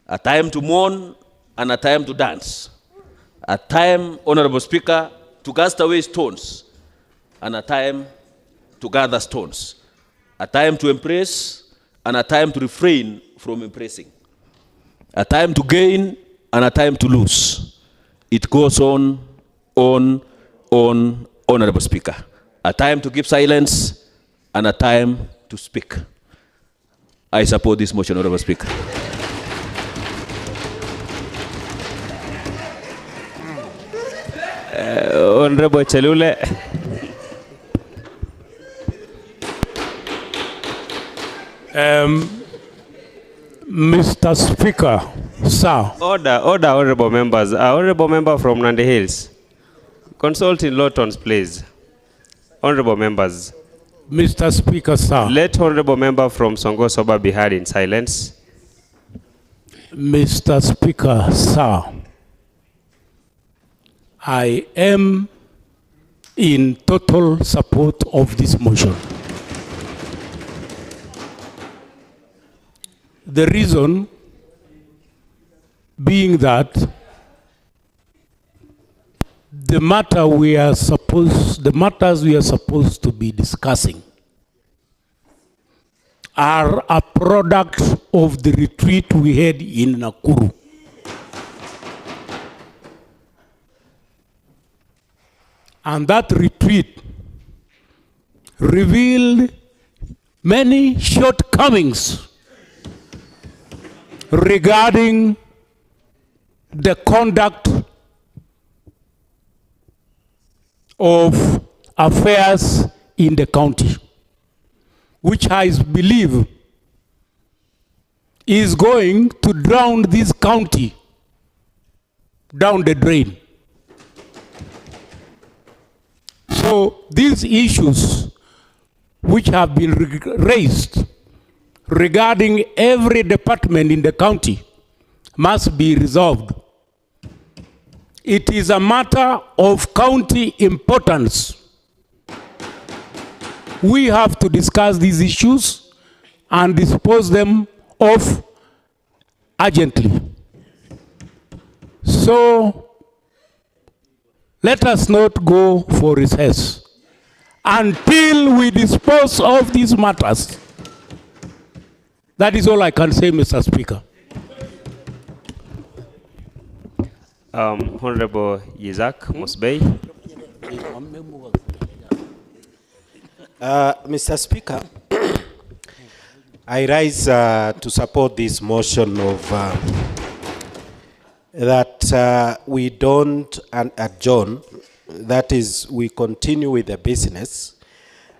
A time to mourn, and a time to dance. A time, Honorable Speaker, to cast away stones, and a time to gather stones. A time to embrace, and a time to refrain from embracing. A time to gain, and a time to lose. It goes on, Honorable Speaker. A time to keep silence, and a time to speak. I support this motion, Honorable Speaker. Honorable Chelule. Mr. Speaker, sir. Order, honorable members. Honorable member from Nandi Hills. Consult in low tones, please. Honorable members. Mr. Speaker, sir. Let honorable member from Songo Soba be heard in silence. Mr. Speaker, sir. I am in total support of this motion. The reason being that the matters we are supposed to be discussing are a product of the retreat we had in Nakuru. And that retreat revealed many shortcomings regarding the conduct of affairs in the county, which I believe is going to drown this county down the drain. So these issues which have been raised regarding every department in the county must be resolved. It is a matter of county importance. We have to discuss these issues and dispose them of urgently. So let us not go for recess until we dispose of these matters. That is all I can say, Mr. Speaker. Honorable Isaac Musbei. Mr. Speaker, I rise to support this motion of that we don't adjourn, that is, we continue with the business.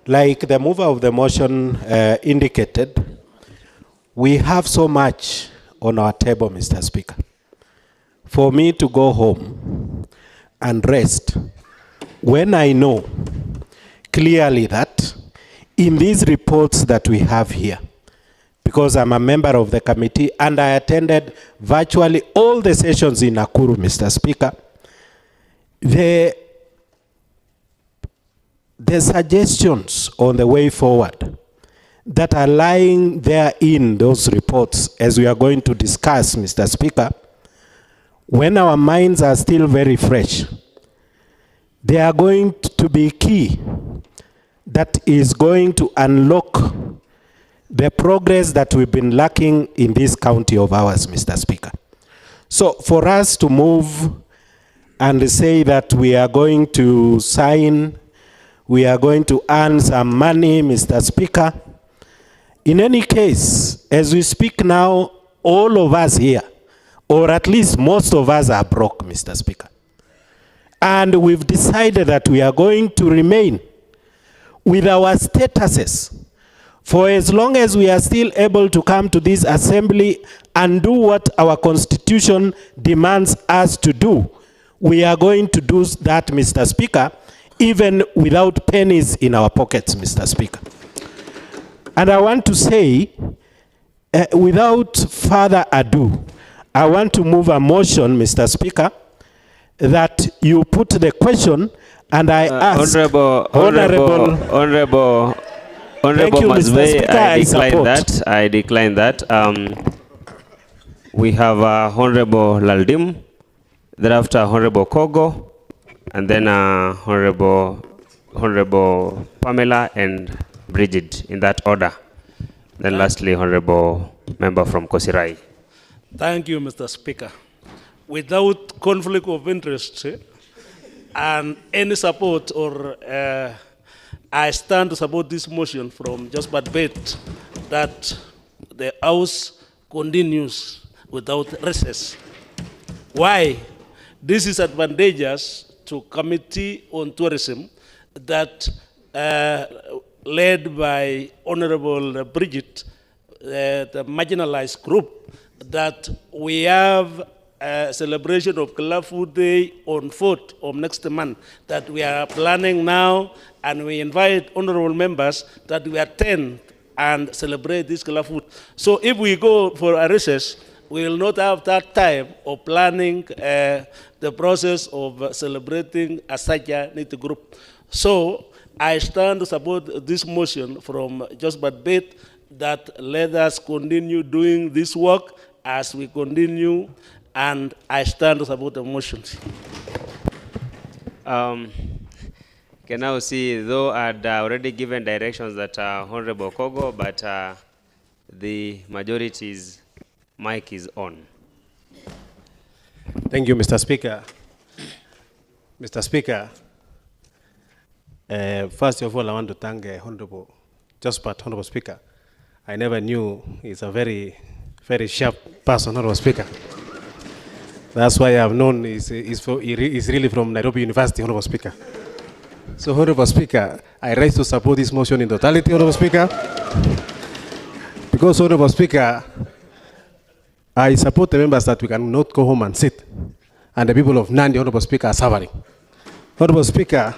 Like the mover of the motion indicated, we have so much on our table, Mr. Speaker. For me to go home and rest when I know clearly that in these reports that we have here, because I'm a member of the committee and I attended virtually all the sessions in Nakuru, Mr. Speaker, the suggestions on the way forward that are lying there in those reports, as we are going to discuss, Mr. Speaker, when our minds are still very fresh, they are going to be key that is going to unlock the progress that we've been lacking in this county of ours, Mr. Speaker. So for us to move and say that we are going to sign, we are going to earn some money, Mr. Speaker, in any case, as we speak now, all of us here, or at least most of us, are broke, Mr. Speaker. And we've decided that we are going to remain with our statuses for as long as we are still able to come to this assembly and do what our constitution demands us to do. We are going to do that, Mr. Speaker, even without pennies in our pockets, Mr. Speaker. And I want to say, Without further ado, I want to move a motion, Mr. Speaker, that you put the question and I ask Honorable Thank you, Mr. Mazwe, Speaker, I decline that. We have Honorable Laldim, thereafter Honorable Kogo, and then Honorable Pamela and Bridget, in that order. Then lastly, Honorable Member from Kosirai. Thank you, Mr. Speaker. Without conflict of interest and any support, or I stand to support this motion from Just But Bet that the House continues without recess. Why? This is advantageous to Committee on Tourism that led by Honorable Bridget, the marginalized group, that we have a celebration of Club Food Day on 4th of next month that we are planning now, and we invite honorable members that we attend and celebrate this Club Food. So if we go for a recess, we will not have that time of planning the process of celebrating a such a neat group. So I stand to support this motion from Just But Bet that let us continue doing this work as we continue, and I stand to support the motion. Can now see, though I'd already given directions that Honorable Kogo, but the majority's mic is on. Thank you, Mr. Speaker. Mr. Speaker, first of all, I want to thank Honorable Speaker. I never knew he's a very, very sharp person, Honorable Speaker. That's why I've known he's really from Nairobi University, Honorable Speaker. So, Honorable Speaker, I rise to support this motion in totality, Honorable Speaker. Because, Honorable Speaker, I support the members that we cannot go home and sit. And the people of Nandi, Honorable Speaker, are suffering. Honorable Speaker,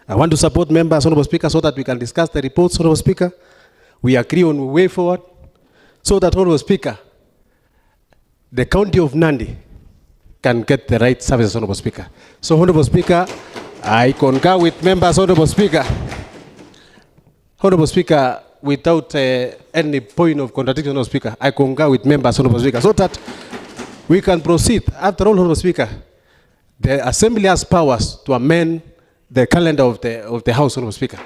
I want to support members, Honorable Speaker, so that we can discuss the reports, Honorable Speaker. We agree on the way forward, so that, Honorable Speaker, the county of Nandi can get the right services, Honorable Speaker. So, Honorable Speaker, I concur with members, Honorable Speaker. Honorable Speaker, without any point of contradiction, Honorable Speaker, I concur with members, Honorable Speaker, so that we can proceed. After all, Honorable Speaker, the Assembly has powers to amend the calendar of the House, Honorable Speaker.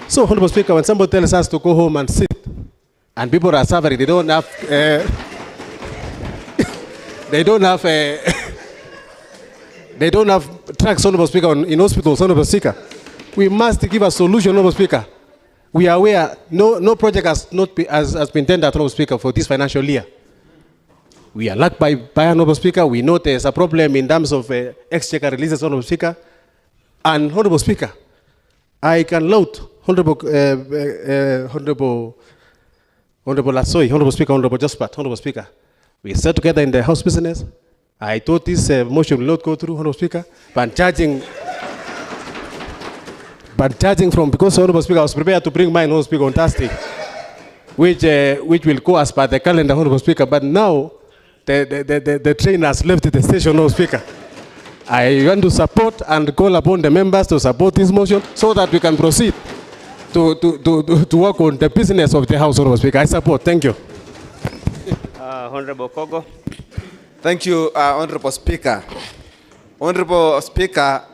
So, Honorable Speaker, when somebody tells us to go home and sit, and people are suffering, they don't have, they don't have trucks, Honorable Speaker, in hospitals, Honorable Speaker. We must give a solution, Honorable Speaker. We are aware no project has been tendered, Honorable Speaker, for this financial year. We are lacked by Honorable Speaker. We know there's a problem in terms of exchequer releases, Honorable Speaker. And Honorable Speaker, I can laud Honorable Asoi, Honorable Speaker, Honorable Jospat, Honorable Speaker. We sat together in the House business. I thought this motion will not go through, Honorable Speaker, but charging from, because Honorable Speaker, I was prepared to bring mine, Honorable Speaker, on Thursday, which will go as per the calendar, Honorable Speaker, but now the train has left the station, Honorable Speaker. I want to support and call upon the members to support this motion so that we can proceed to work on the business of the House, Honorable Speaker. I support. Thank you. Honorable Kogo. Thank you, Honorable Speaker. Honorable Speaker,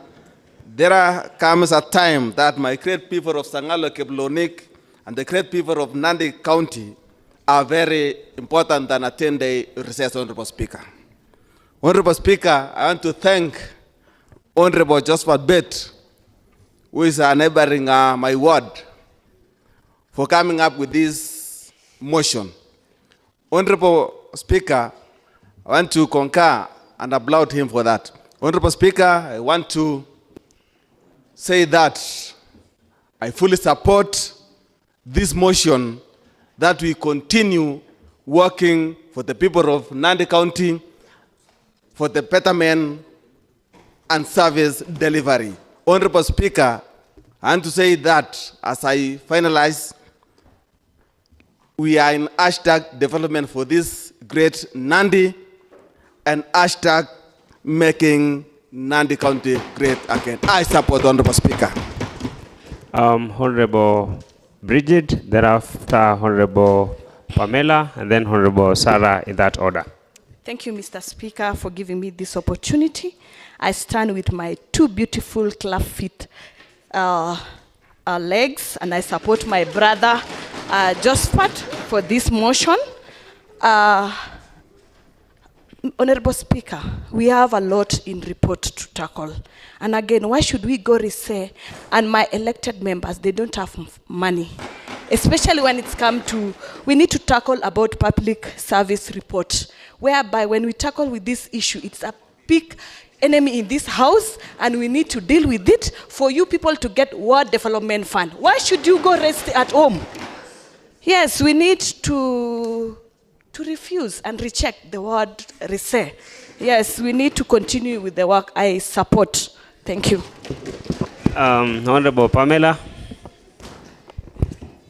there comes a time that my great people of Sangalo, Keblonik, and the great people of Nandi County are very important than a 10-day recess, Honorable Speaker. Honorable Speaker, I want to thank Honorable Josephat Bet, who is neighboring my ward, for coming up with this motion. Honorable Speaker, I want to concur and applaud him for that. Honorable Speaker, I want to say that I fully support this motion that we continue working for the people of Nandi County for the betterment and service delivery. Honorable Speaker, I want to say that as I finalize, we are in hashtag development for this great Nandi and hashtag making Nandi County great again. I support the Honorable Speaker. Honorable Bridget, thereafter Honorable Pamela, and then Honorable Sarah in that order. Thank you, Mr. Speaker, for giving me this opportunity. I stand with my two beautiful club feet legs, and I support my brother, Josephat, for this motion. Honorable Speaker, we have a lot in report to tackle. And again, why should we go recess and my elected members, they don't have money? Especially when it's come to, we need to tackle about public service report, whereby when we tackle with this issue, it's a big enemy in this house, and we need to deal with it for you people to get ward development fund. Why should you go rest at home? Yes, we need to refuse and reject the word recess. Yes, we need to continue with the work. I support. Thank you. Honorable Pamela.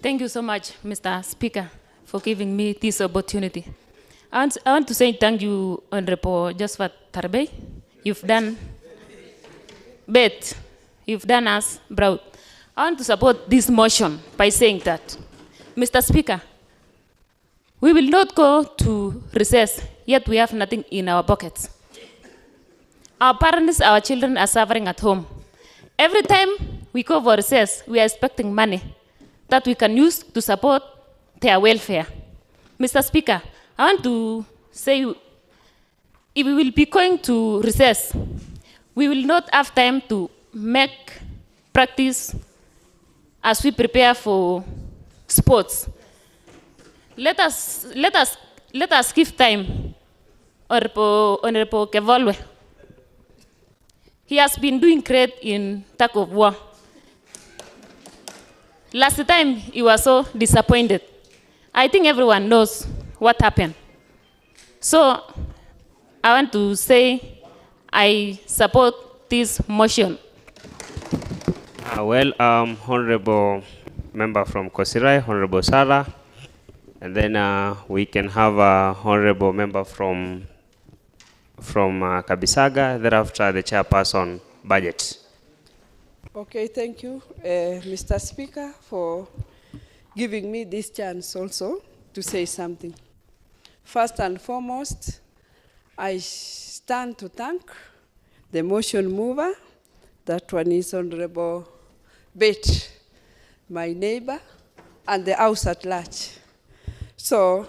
Thank you so much, Mr. Speaker, for giving me this opportunity. I want to say thank you, Honorable Josephat Tarbey. You've done us proud. I want to support this motion by saying that, Mr. Speaker, we will not go to recess, yet we have nothing in our pockets. Our parents, our children are suffering at home. Every time we go for recess, we are expecting money that we can use to support their welfare. Mr. Speaker, I want to say, if we will be going to recess, we will not have time to make practice as we prepare for sports. Let us give time, Honorable Kevolwe. He has been doing great in tug of war. Last time, he was so disappointed. I think everyone knows what happened. So, I want to say I support this motion. Honorable member from Kosirai, Honorable Sarah, and then we can have a honorable member from Kabisaga, thereafter the chairperson, budget. Okay, thank you, Mr. Speaker, for giving me this chance also to say something. First and foremost, I stand to thank the motion mover. That one is Honorable Bet, my neighbor, and the House at large. So,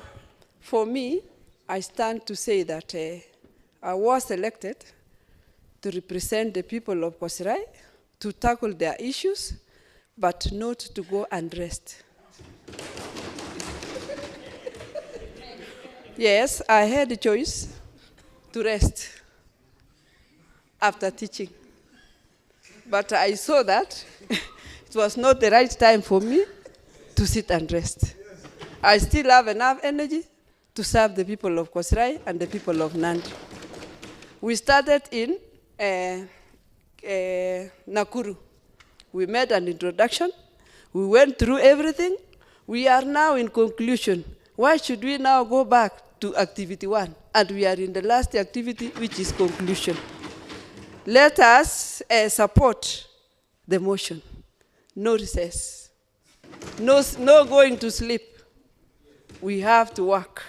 for me, I stand to say that I was elected to represent the people of Kosirai, to tackle their issues, but not to go and rest. Yes, I had the choice to rest after teaching. But I saw that it was not the right time for me to sit and rest. I still have enough energy to serve the people of Kosirai and the people of Nandi. We started in Nakuru. We made an introduction. We went through everything. We are now in conclusion. Why should we now go back to activity 1? And we are in the last activity, which is conclusion. Let us support the motion. No recess. No going to sleep. We have to work.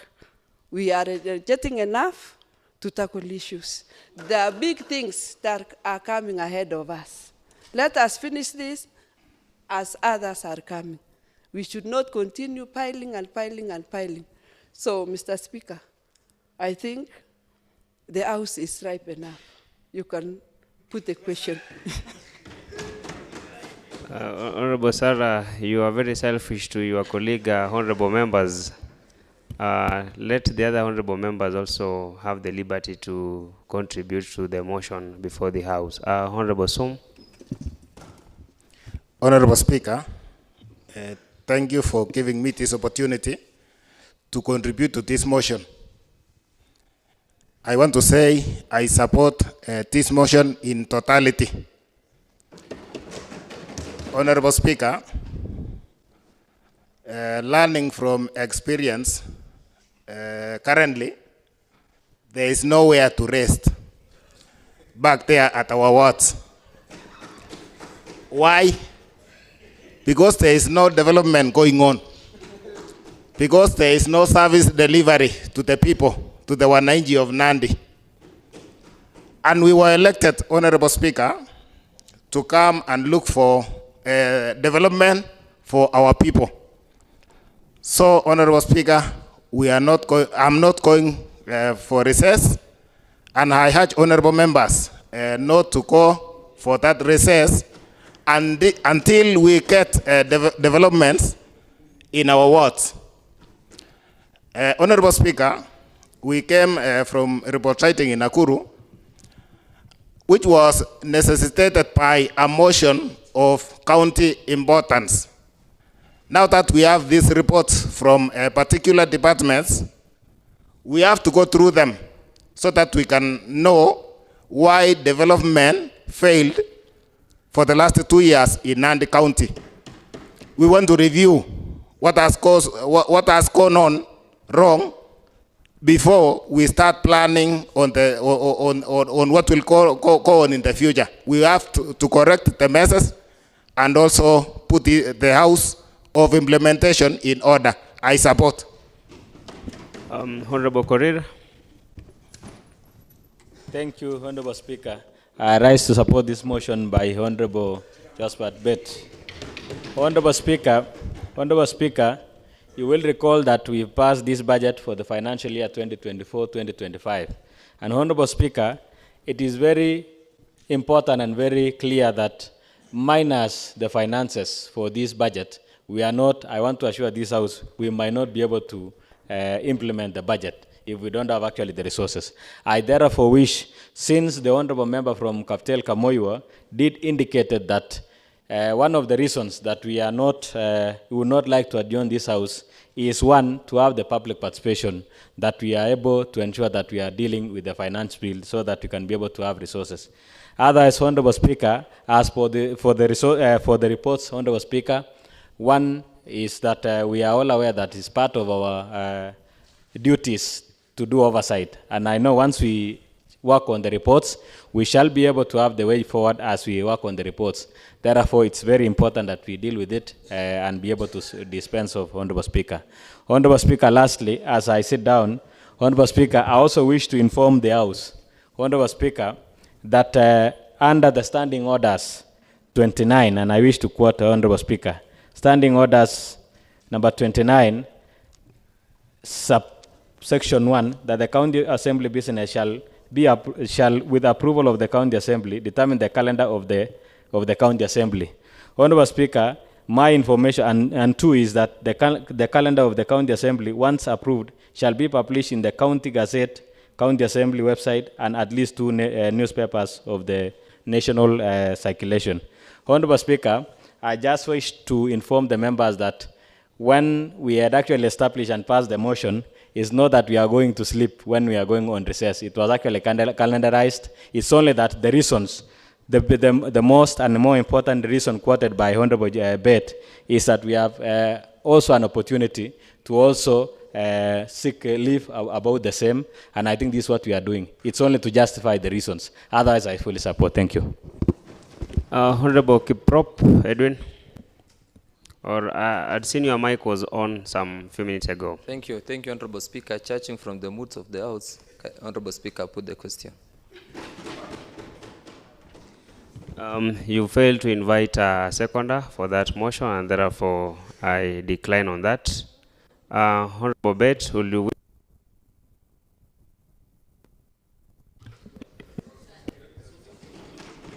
We are getting enough to tackle issues. There are big things that are coming ahead of us. Let us finish this as others are coming. We should not continue piling and piling and piling. So, Mr. Speaker, I think the House is ripe enough. You can put the question. Honorable Sarah, you are very selfish to your colleague, honorable members. Let the other honorable members also have the liberty to contribute to the motion before the House. Honorable Sum. Honorable Speaker, thank you for giving me this opportunity to contribute to this motion. I want to say I support this motion in totality. Honorable Speaker, learning from experience, currently, there is nowhere to rest back there at our wards. Why? Because there is no development going on. Because there is no service delivery to the people, to the Wananchi of Nandi. And we were elected, Honorable Speaker, to come and look for development for our people. So, Honorable Speaker, I'm not going for recess, and I urge honorable members not to go for that recess until we get developments in our wards. Honorable Speaker, we came from report writing in Nakuru, which was necessitated by a motion of county importance. Now that we have these reports from particular departments, we have to go through them so that we can know why development failed for the last 2 years in Nandi County. We want to review what has gone on wrong before we start planning on what will go on in the future. We have to correct the messes and also put the house of implementation in order. I support. Honorable Korir. Thank you, Honorable Speaker. I rise to support this motion by Honorable Jasper Bet. Honorable Speaker, you will recall that we passed this budget for the financial year 2024-2025. And Honorable Speaker, it is very important and very clear that minus the finances for this budget, we are not, I want to assure this House, we might not be able to implement the budget if we don't have actually the resources. I therefore wish, since the Honorable Member from Kaptel Kamoiwa did indicate that one of the reasons that we are not, we would not like to adjourn this House is one, to have the public participation, that we are able to ensure that we are dealing with the finance bill so that we can be able to have resources. Otherwise, Honorable Speaker, as for the reports, Honorable Speaker, one is that we are all aware that it's part of our duties to do oversight. And I know once we work on the reports, we shall be able to have the way forward as we work on the reports. Therefore, it's very important that we deal with it and be able to dispense of Honorable Speaker. Honorable Speaker, lastly, as I sit down, Honorable Speaker, I also wish to inform the House, Honorable Speaker, that under the Standing Orders 29, and I wish to quote Honorable Speaker, Standing Orders number 29, subsection 1, that the County Assembly business shall, with approval of the County Assembly, determine the calendar of the County Assembly. Honorable Speaker, my information, and two is that the calendar of the County Assembly, once approved, shall be published in the County Gazette, County Assembly website, and at least 2 newspapers of the national circulation. Honorable Speaker, I just wish to inform the members that when we had actually established and passed the motion, it's not that we are going to sleep when we are going on recess. It was actually calendarized. It's only that the reasons, the most and more important reason quoted by Honorable Bet is that we have also an opportunity to also seek leave about the same, and I think this is what we are doing. It's only to justify the reasons. Otherwise, I fully support. Thank you. Honorable Kiprop, Edwin. Or I'd seen your mic was on some few minutes ago. Thank you, Honorable Speaker. Judging from the moods of the House, Honorable Speaker, put the question. You failed to invite a seconder for that motion, and therefore I decline on that. Honorable Bet, will you?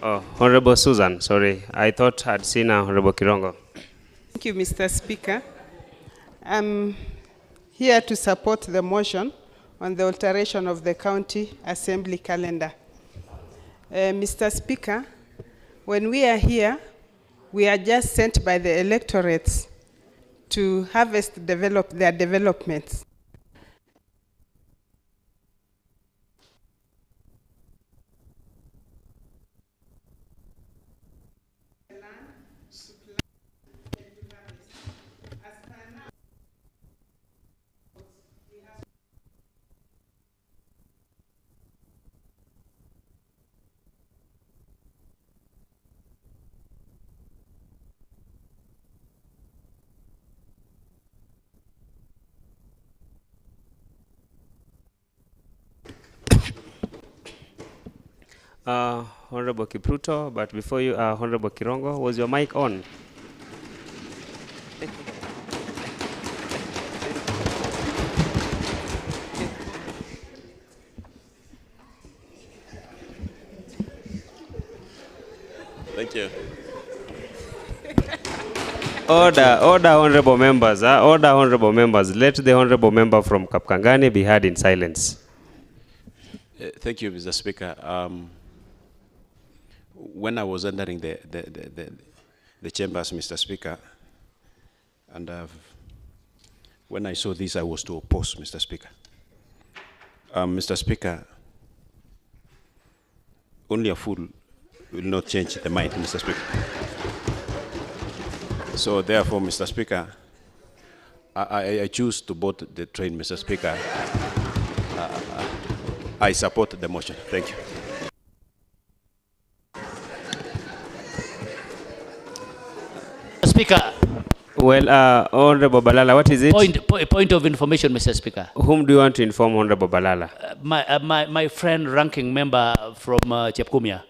Oh, Honorable Susan, sorry. I thought I'd seen Honorable Kirongo. Thank you, Mr. Speaker. I'm here to support the motion on the alteration of the County Assembly calendar. Mr. Speaker, when we are here, we are just sent by the electorates to harvest their developments. Honorable Kipruto, but before you, Honorable Kirongo, was your mic on? Thank you. Order, honorable members. Order, honorable members. Let the honorable member from Kapkangani be heard in silence. Thank you, Mr. Speaker. When I was entering the chambers, Mr. Speaker, and when I saw this, I was to oppose, Mr. Speaker. Mr. Speaker, only a fool will not change the mind, Mr. Speaker. So therefore, Mr. Speaker, I choose to board the train, Mr. Speaker. I support the motion. Thank you. Speaker. Well, Honorable Balala, what is it? Point of information, Mr. Speaker. Whom do you want to inform, Honorable Balala? My friend, ranking member from Chepkumia,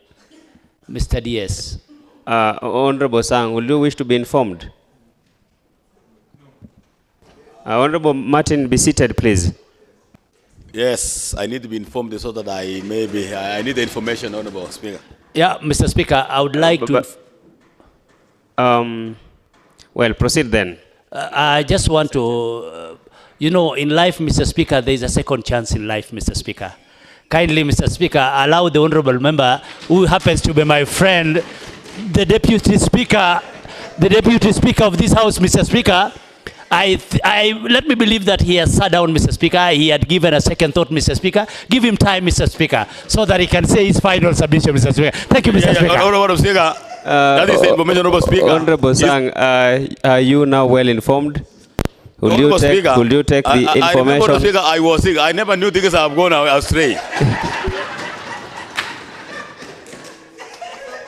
Mr. DS. Honorable Sang, will you wish to be informed? Honorable Martin, be seated, please. Yes, I need to be informed so that I need the information, Honorable Speaker. Yeah, Mr. Speaker, I would like to... Well, proceed then. I just want to, you know, in life, Mr. Speaker, there is a second chance in life, Mr. Speaker. Kindly, Mr. Speaker, allow the honorable member, who happens to be my friend, the deputy speaker of this house, Mr. Speaker. Let me believe that he has sat down, Mr. Speaker. He had given a second thought, Mr. Speaker. Give him time, Mr. Speaker, so that he can say his final submission, Mr. Speaker. Thank you, Mr. Speaker. Honorable Speaker. That is the information, Honorable Speaker. Honorable Sang, are you now well informed? Will you take the information? Honorable Speaker, I was sick. I never knew things have gone astray.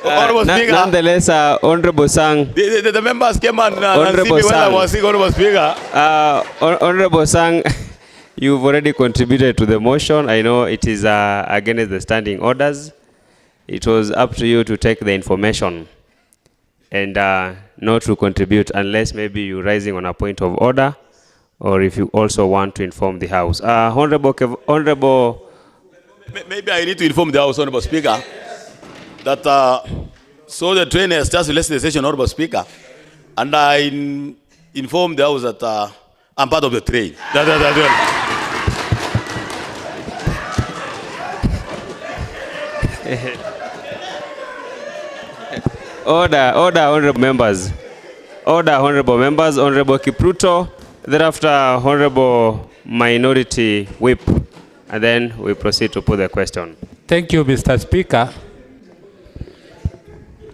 Nonetheless, Honorable Sang. The members came and see me when I was sick, Honorable Speaker. Honorable Sang, you've already contributed to the motion. I know it is against the standing orders. It was up to you to take the information and not to contribute unless maybe you're rising on a point of order or if you also want to inform the House. Honorable... Maybe I need to inform the House, Honorable Speaker, that so the train has just left the station, Honorable Speaker, and I informed the House that I'm part of the train. Order, honorable members. Order, honorable members. Honorable Kipruto, thereafter Honorable Minority Whip, and then we proceed to put the question. Thank you, Mr. Speaker.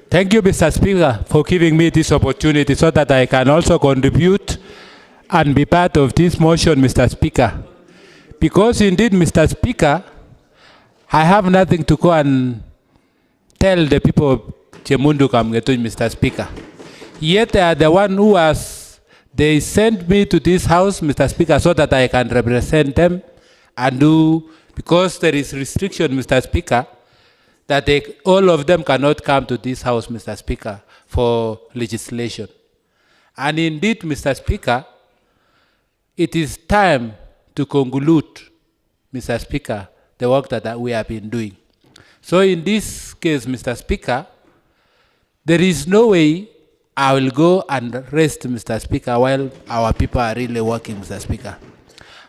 Thank you, Mr. Speaker, for giving me this opportunity so that I can also contribute and be part of this motion, Mr. Speaker. Because indeed, Mr. Speaker, I have nothing to go and tell the people of Chemundu Kamngetuny, Mr. Speaker. Yet they are the one who they sent me to this house, Mr. Speaker, so that I can represent them and do, because there is restriction, Mr. Speaker, that all of them cannot come to this house, Mr. Speaker, for legislation. And indeed, Mr. Speaker, it is time to conclude, Mr. Speaker, the work that we have been doing. So in this case, Mr. Speaker, there is no way I will go and rest, Mr. Speaker, while our people are really working, Mr. Speaker.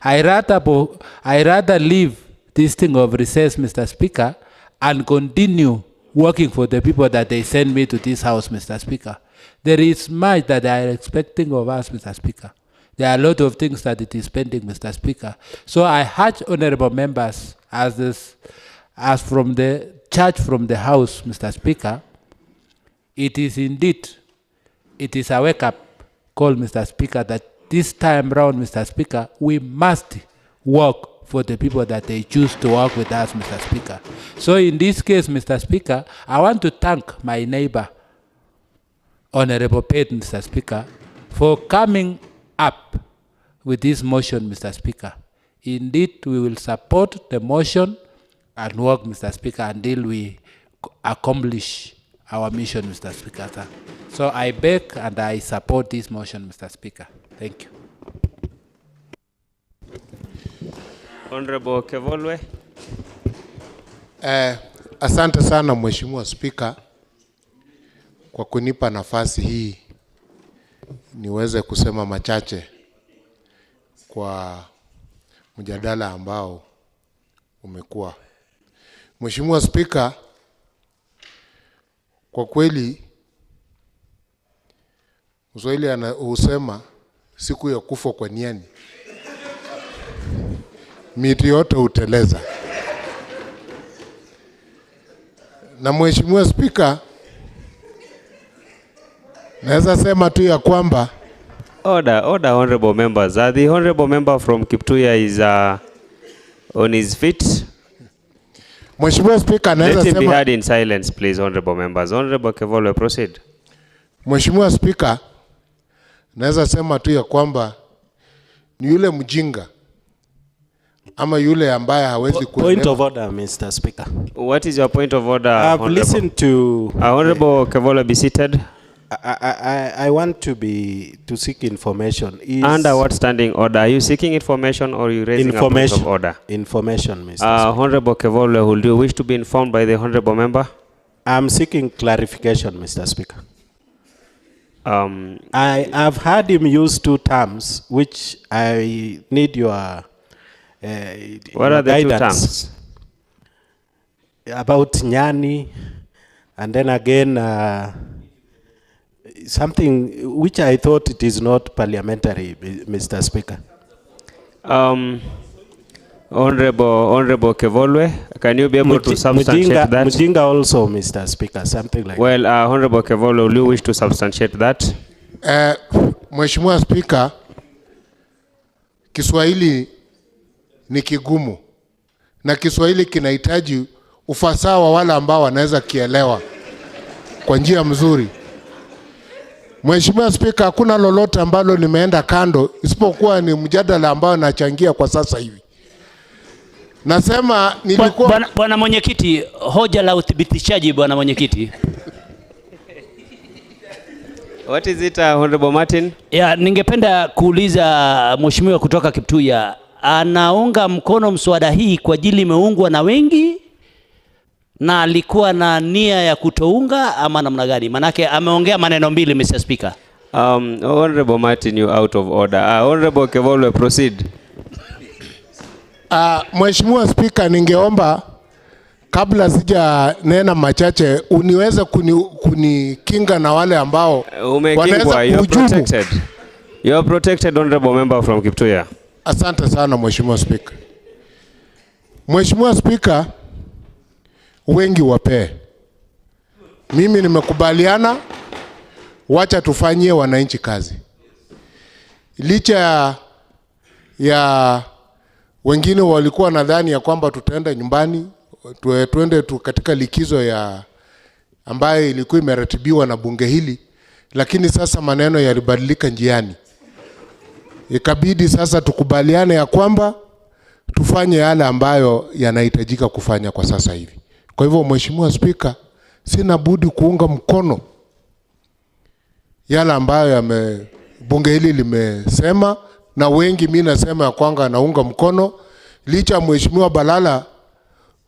I rather leave this thing of recess, Mr. Speaker, and continue working for the people that they send me to this house, Mr. Speaker. There is much that they are expecting of us, Mr. Speaker. There are a lot of things that it is pending, Mr. Speaker. So I urge honorable members, as from the church from the house, Mr. Speaker, it is a wake-up call, Mr. Speaker, that this time round, Mr. Speaker, we must work for the people that they choose to work with us, Mr. Speaker. So in this case, Mr. Speaker, I want to thank my neighbor, Honorable Pate, Mr. Speaker, for coming up with this motion, Mr. Speaker. Indeed, we will support the motion and work, Mr. Speaker, until we accomplish our mission, Mr. Speaker, sir. So I beg and I support this motion, Mr. Speaker. Thank you. Honorable Kevolwe. Asante sana Mheshimiwa Spika kwa kunipa nafasi hii niweze kusema machache kwa mjadala ambao umekuwa. Mheshimiwa Spika, kwa kweli Mswahili husema siku ya kufa kwa niani miti yote huteleza. Na Mheshimiwa Spika, naweza sema tu ya kwamba Order, honorable members. The honorable member from Kiptuya is on his feet. Mheshimiwa Spika, naweza Let him be sema heard in silence, please, honorable members. Honorable Kevolwe, proceed. Mheshimiwa Spika, naweza sema tu ya kwamba ni yule mjinga ama yule ambaye hawezi kuelewa. Point of order, Mr. Speaker. What is your point of order, I've honorable? listened to... Honorable Kevolwe, be seated. I want to seek information. Under what standing order? Are you seeking information or are you raising a point of order? Information, Mr. Speaker. Honorable Kevolwe, would you wish to be informed by the honorable member? I'm seeking clarification, Mr. Speaker. I have heard him use two terms, which I need your what are the two terms? About Nyani, and then again something which I thought it is not parliamentary, Mr. Speaker. Honorable Kevolwe, can you be able to substantiate that? Mujinga also, Mr. Speaker, something like well, Honorable Kevolwe, will you wish to substantiate that? Mheshimiwa Speaker, Kiswahili ni kigumu na Kiswahili kinahitaji ufasaha wa wale ambao wanaweza kielewa kwa njia mzuri. Mheshimiwa Speaker, hakuna lolote ambalo limeenda kando isipokuwa ni mjadala ambao nachangia kwa sasa hivi. Nasema nilikuwa Bwana mwenyekiti, hoja la uthibitishaji bwana mwenyekiti. What is it, Honorable Martin? Yeah, ningependa kuuliza mheshimiwa kutoka Kiptuya, anaunga mkono mswada hii kwa ajili imeungwa na wengi na alikuwa na nia ya kutounga ama namna gani? Manake ameongea maneno mbili, Mr. Speaker. Honorable Martin, you out of order. Honorable Kevolwe, proceed. Mheshimiwa Speaker, ningeomba kabla sija nena machache uniweze kunikinga na wale ambao wanaweza kuhujumu. You are protected, honorable member from Kiptuya. Asante sana Mheshimiwa Speaker. Mheshimiwa Speaker, wengi wapee. Mimi nimekubaliana, wacha tufanyie wananchi kazi. Licha ya wengine walikuwa nadhani ya kwamba tutaenda nyumbani, tuende katika likizo ya ambayo ilikuwa imeratibiwa na bunge hili, lakini sasa maneno yalibadilika njiani. Ikabidi sasa tukubaliane ya kwamba tufanye yale ambayo yanahitajika kufanya kwa sasa hivi. Kwa hivyo Mheshimiwa Speaker, sina budi kuunga mkono yale ambayo bunge hili limesema, na wengi mimi nasema ya kwamba naunga mkono, licha Mheshimiwa Balala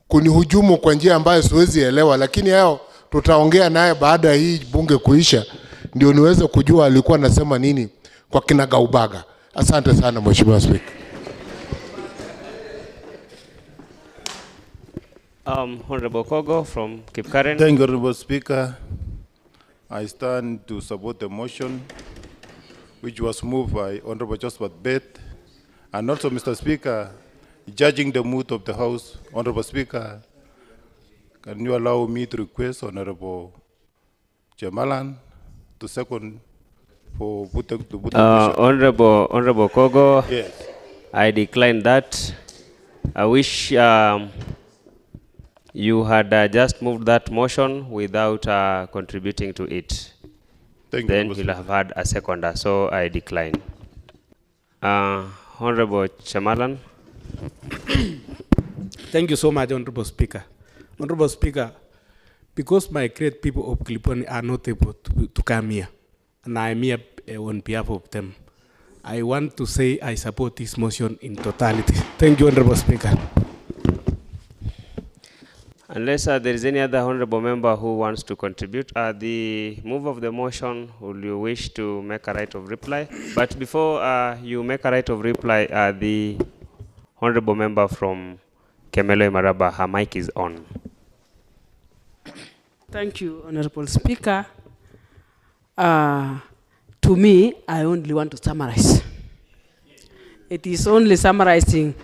kunihujumu kwa njia ambayo siwezi elewa, lakini hao tutaongea naye baada ya hii bunge kuisha ndio niweze kujua alikuwa anasema nini kwa kinagaubaga. Asante sana Mheshimiwa Speaker. Honorable Kogo from Kipkaren. Thank you, Honorable Speaker. I stand to support the motion which was moved by Honorable Josephat Bett, and also, Mr. Speaker, judging the mood of the House, Honorable Speaker, can you allow me to request Honorable Chemalan to second for to put the motion? Honorable Kogo, yes. I decline that. I wish you had just moved that motion without contributing to it. Thank then you, you'll have had a seconder, so I decline. Honorable Chemalan. Thank you so much, Honorable Speaker. Honorable Speaker, because my great people of Kiliponi are not able to come here, and I am here on behalf of them, I want to say I support this motion in totality. Thank you, Honorable Speaker. Unless there is any other honorable member who wants to contribute, the move of the motion, will you wish to make a right of reply? But before you make a right of reply, the honorable member from Kemelo Maraba, her mic is on. Thank you, Honorable Speaker. To me, I only want to summarize. It is only summarizing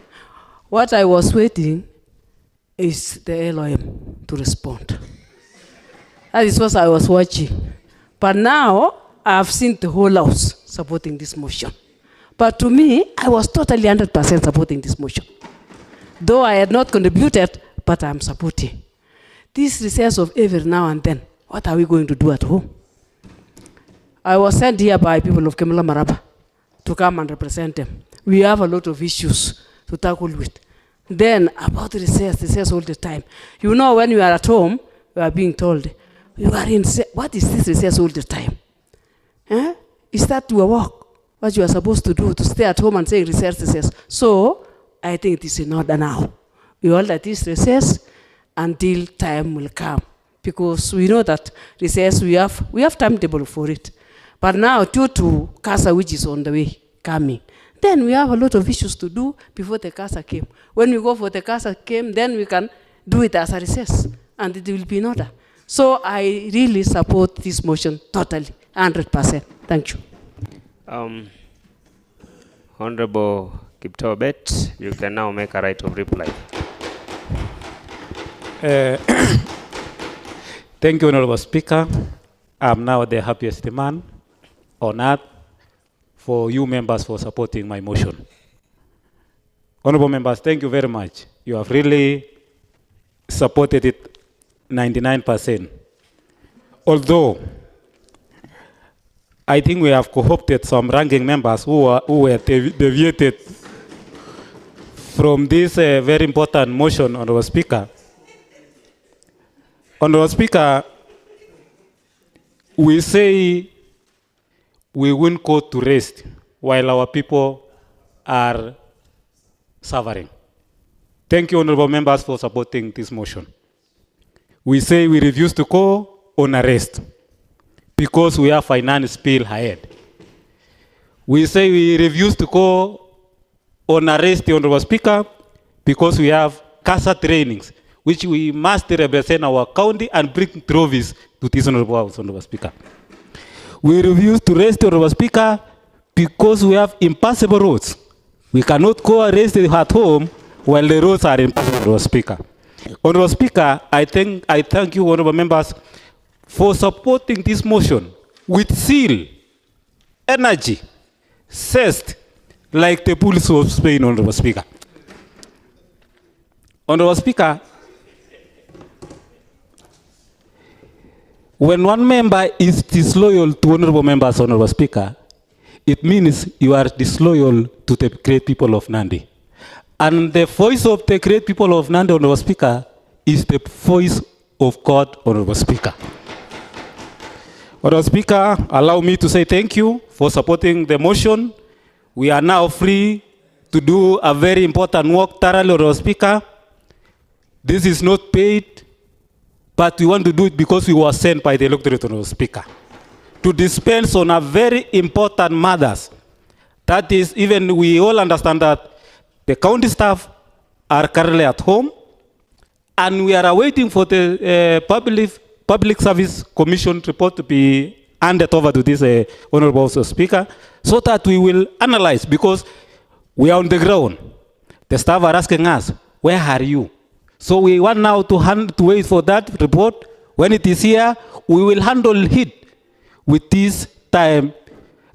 what I was waiting is the LOM to respond. That is what I was watching. But now, I've seen the whole House supporting this motion. But to me, I was totally 100% supporting this motion. Though I had not contributed, but I'm supporting. This recess of every now and then, what are we going to do at home? I was sent here by people of Kemelo Maraba to come and represent them. We have a lot of issues to tackle with. Then about recess all the time. You know, when you are at home, you are being told, you are in, what is this recess all the time? Eh? Is that your work? What you are supposed to do, to stay at home and say recess. So, I think it is in order now. We hold at this recess until time will come. Because we know that recess, we have timetable for it. But now, due to CASA, which is on the way, coming, then we have a lot of issues to do before the CASA came. When we go for the CASA came, then we can do it as a recess, and it will be in order. So I really support this motion totally, 100%. Thank you. Honorable Kiptoo Bet, you can now make a right of reply. Thank you, Honorable Speaker. I'm now the happiest man on earth for you members for supporting my motion. Honorable members, thank you very much. You have really supported it 99%. Although, I think we have co-opted some ranking members who were deviated from this very important motion, Honorable Speaker. Honorable Speaker, we say we won't go to rest while our people are suffering. Thank you, honorable members, for supporting this motion. We say we refuse to go on arrest because we have finance bill ahead. We say we refuse to go on arrest, Honorable Speaker, because we have CASA trainings, which we must represent our county and bring trophies to this Honorable House, Honorable Speaker. We refuse to rest, Honorable Speaker, because we have impassable roads. We cannot go arrest at home while the roads are impassable, Honorable Speaker. Honorable Speaker, I thank you, honorable members, for supporting this motion with zeal, energy, zest, like the police of Spain, Honorable Speaker. Honorable Speaker, when one member is disloyal to honorable members, Honorable Speaker, it means you are disloyal to the great people of Nandi. And the voice of the great people of Nandi, Honorable Speaker, is the voice of God, Honorable Speaker. Honorable Speaker, allow me to say thank you for supporting the motion. We are now free to do a very important work thoroughly, Honorable Speaker. This is not paid, but we want to do it because we were sent by the electorate, Honorable Speaker, to dispense on a very important matters. That is, even we all understand that the county staff are currently at home, and we are awaiting for the Public Service Commission report to be handed over to this Honorable Speaker, so that we will analyze, because we are on the ground. The staff are asking us, where are you? So we want now to wait for that report. When it is here, we will handle it with this time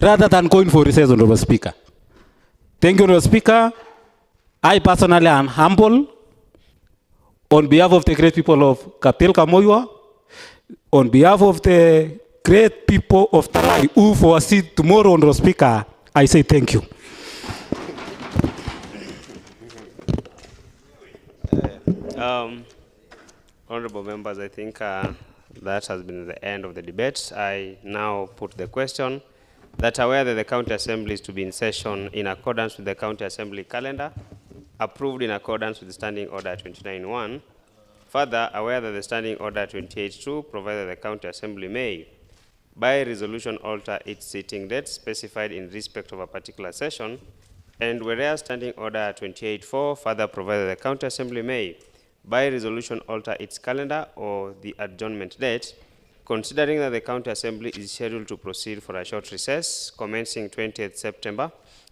rather than going for recess, Honorable Speaker. Thank you, Honorable Speaker. I personally am humble on behalf of the great people of Kaptel Kamoywa, on behalf of the great people of Talai who foresee tomorrow, Honorable Speaker. I say thank you. Honorable members, I think that has been the end of the debate. I now put the question that aware that the County Assembly is to be in session in accordance with the County Assembly calendar, approved in accordance with the Standing Order 29.1. Further, aware that the Standing Order 28.2 provides that the County Assembly may, by resolution, alter its sitting date specified in respect of a particular session, and whereas Standing Order 28.4 further provides that the County Assembly may, by resolution, alter its calendar or the adjournment date, considering that the County Assembly is scheduled to proceed for a short recess commencing 20th September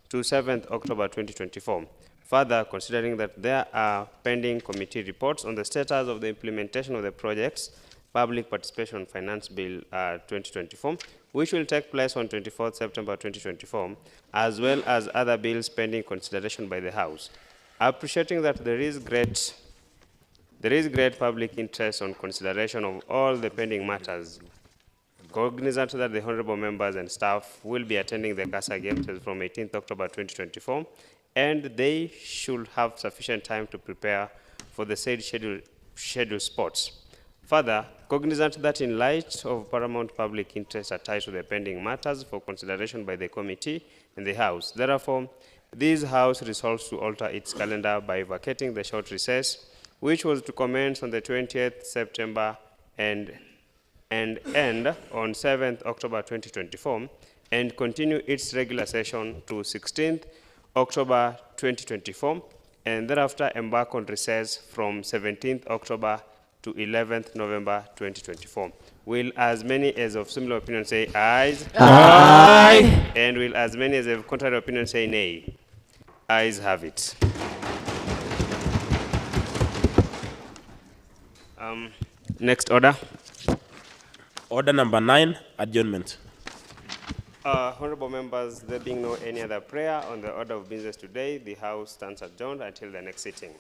to 7th October 2024. Further, considering that there are pending committee reports on the status of the implementation of the project's Public Participation Finance Bill 2024, which will take place on 24th September 2024, as well as other bills pending consideration by the House. Appreciating that there is great public interest on consideration of all the pending matters, cognizant that the honorable members and staff will be attending the CASA Games from 18th October 2024, and they should have sufficient time to prepare for the said scheduled sports. Further, cognizant that in light of paramount public interest attached to the pending matters for consideration by the committee and the House, therefore, this House resolves to alter its calendar by vacating the short recess, which was to commence on the 20th September and end on 7th October 2024, and continue its regular session to 16th October 2024, and thereafter embark on recess from 17th October to 11th November 2024. Will as many as of similar opinion say ayes? Aye. And will as many as of contrary opinion say nay? Ayes have it. Next order. Order number 9, adjournment. Honorable members, there being no any other prayer on the order of business today, the House stands adjourned until the next sitting.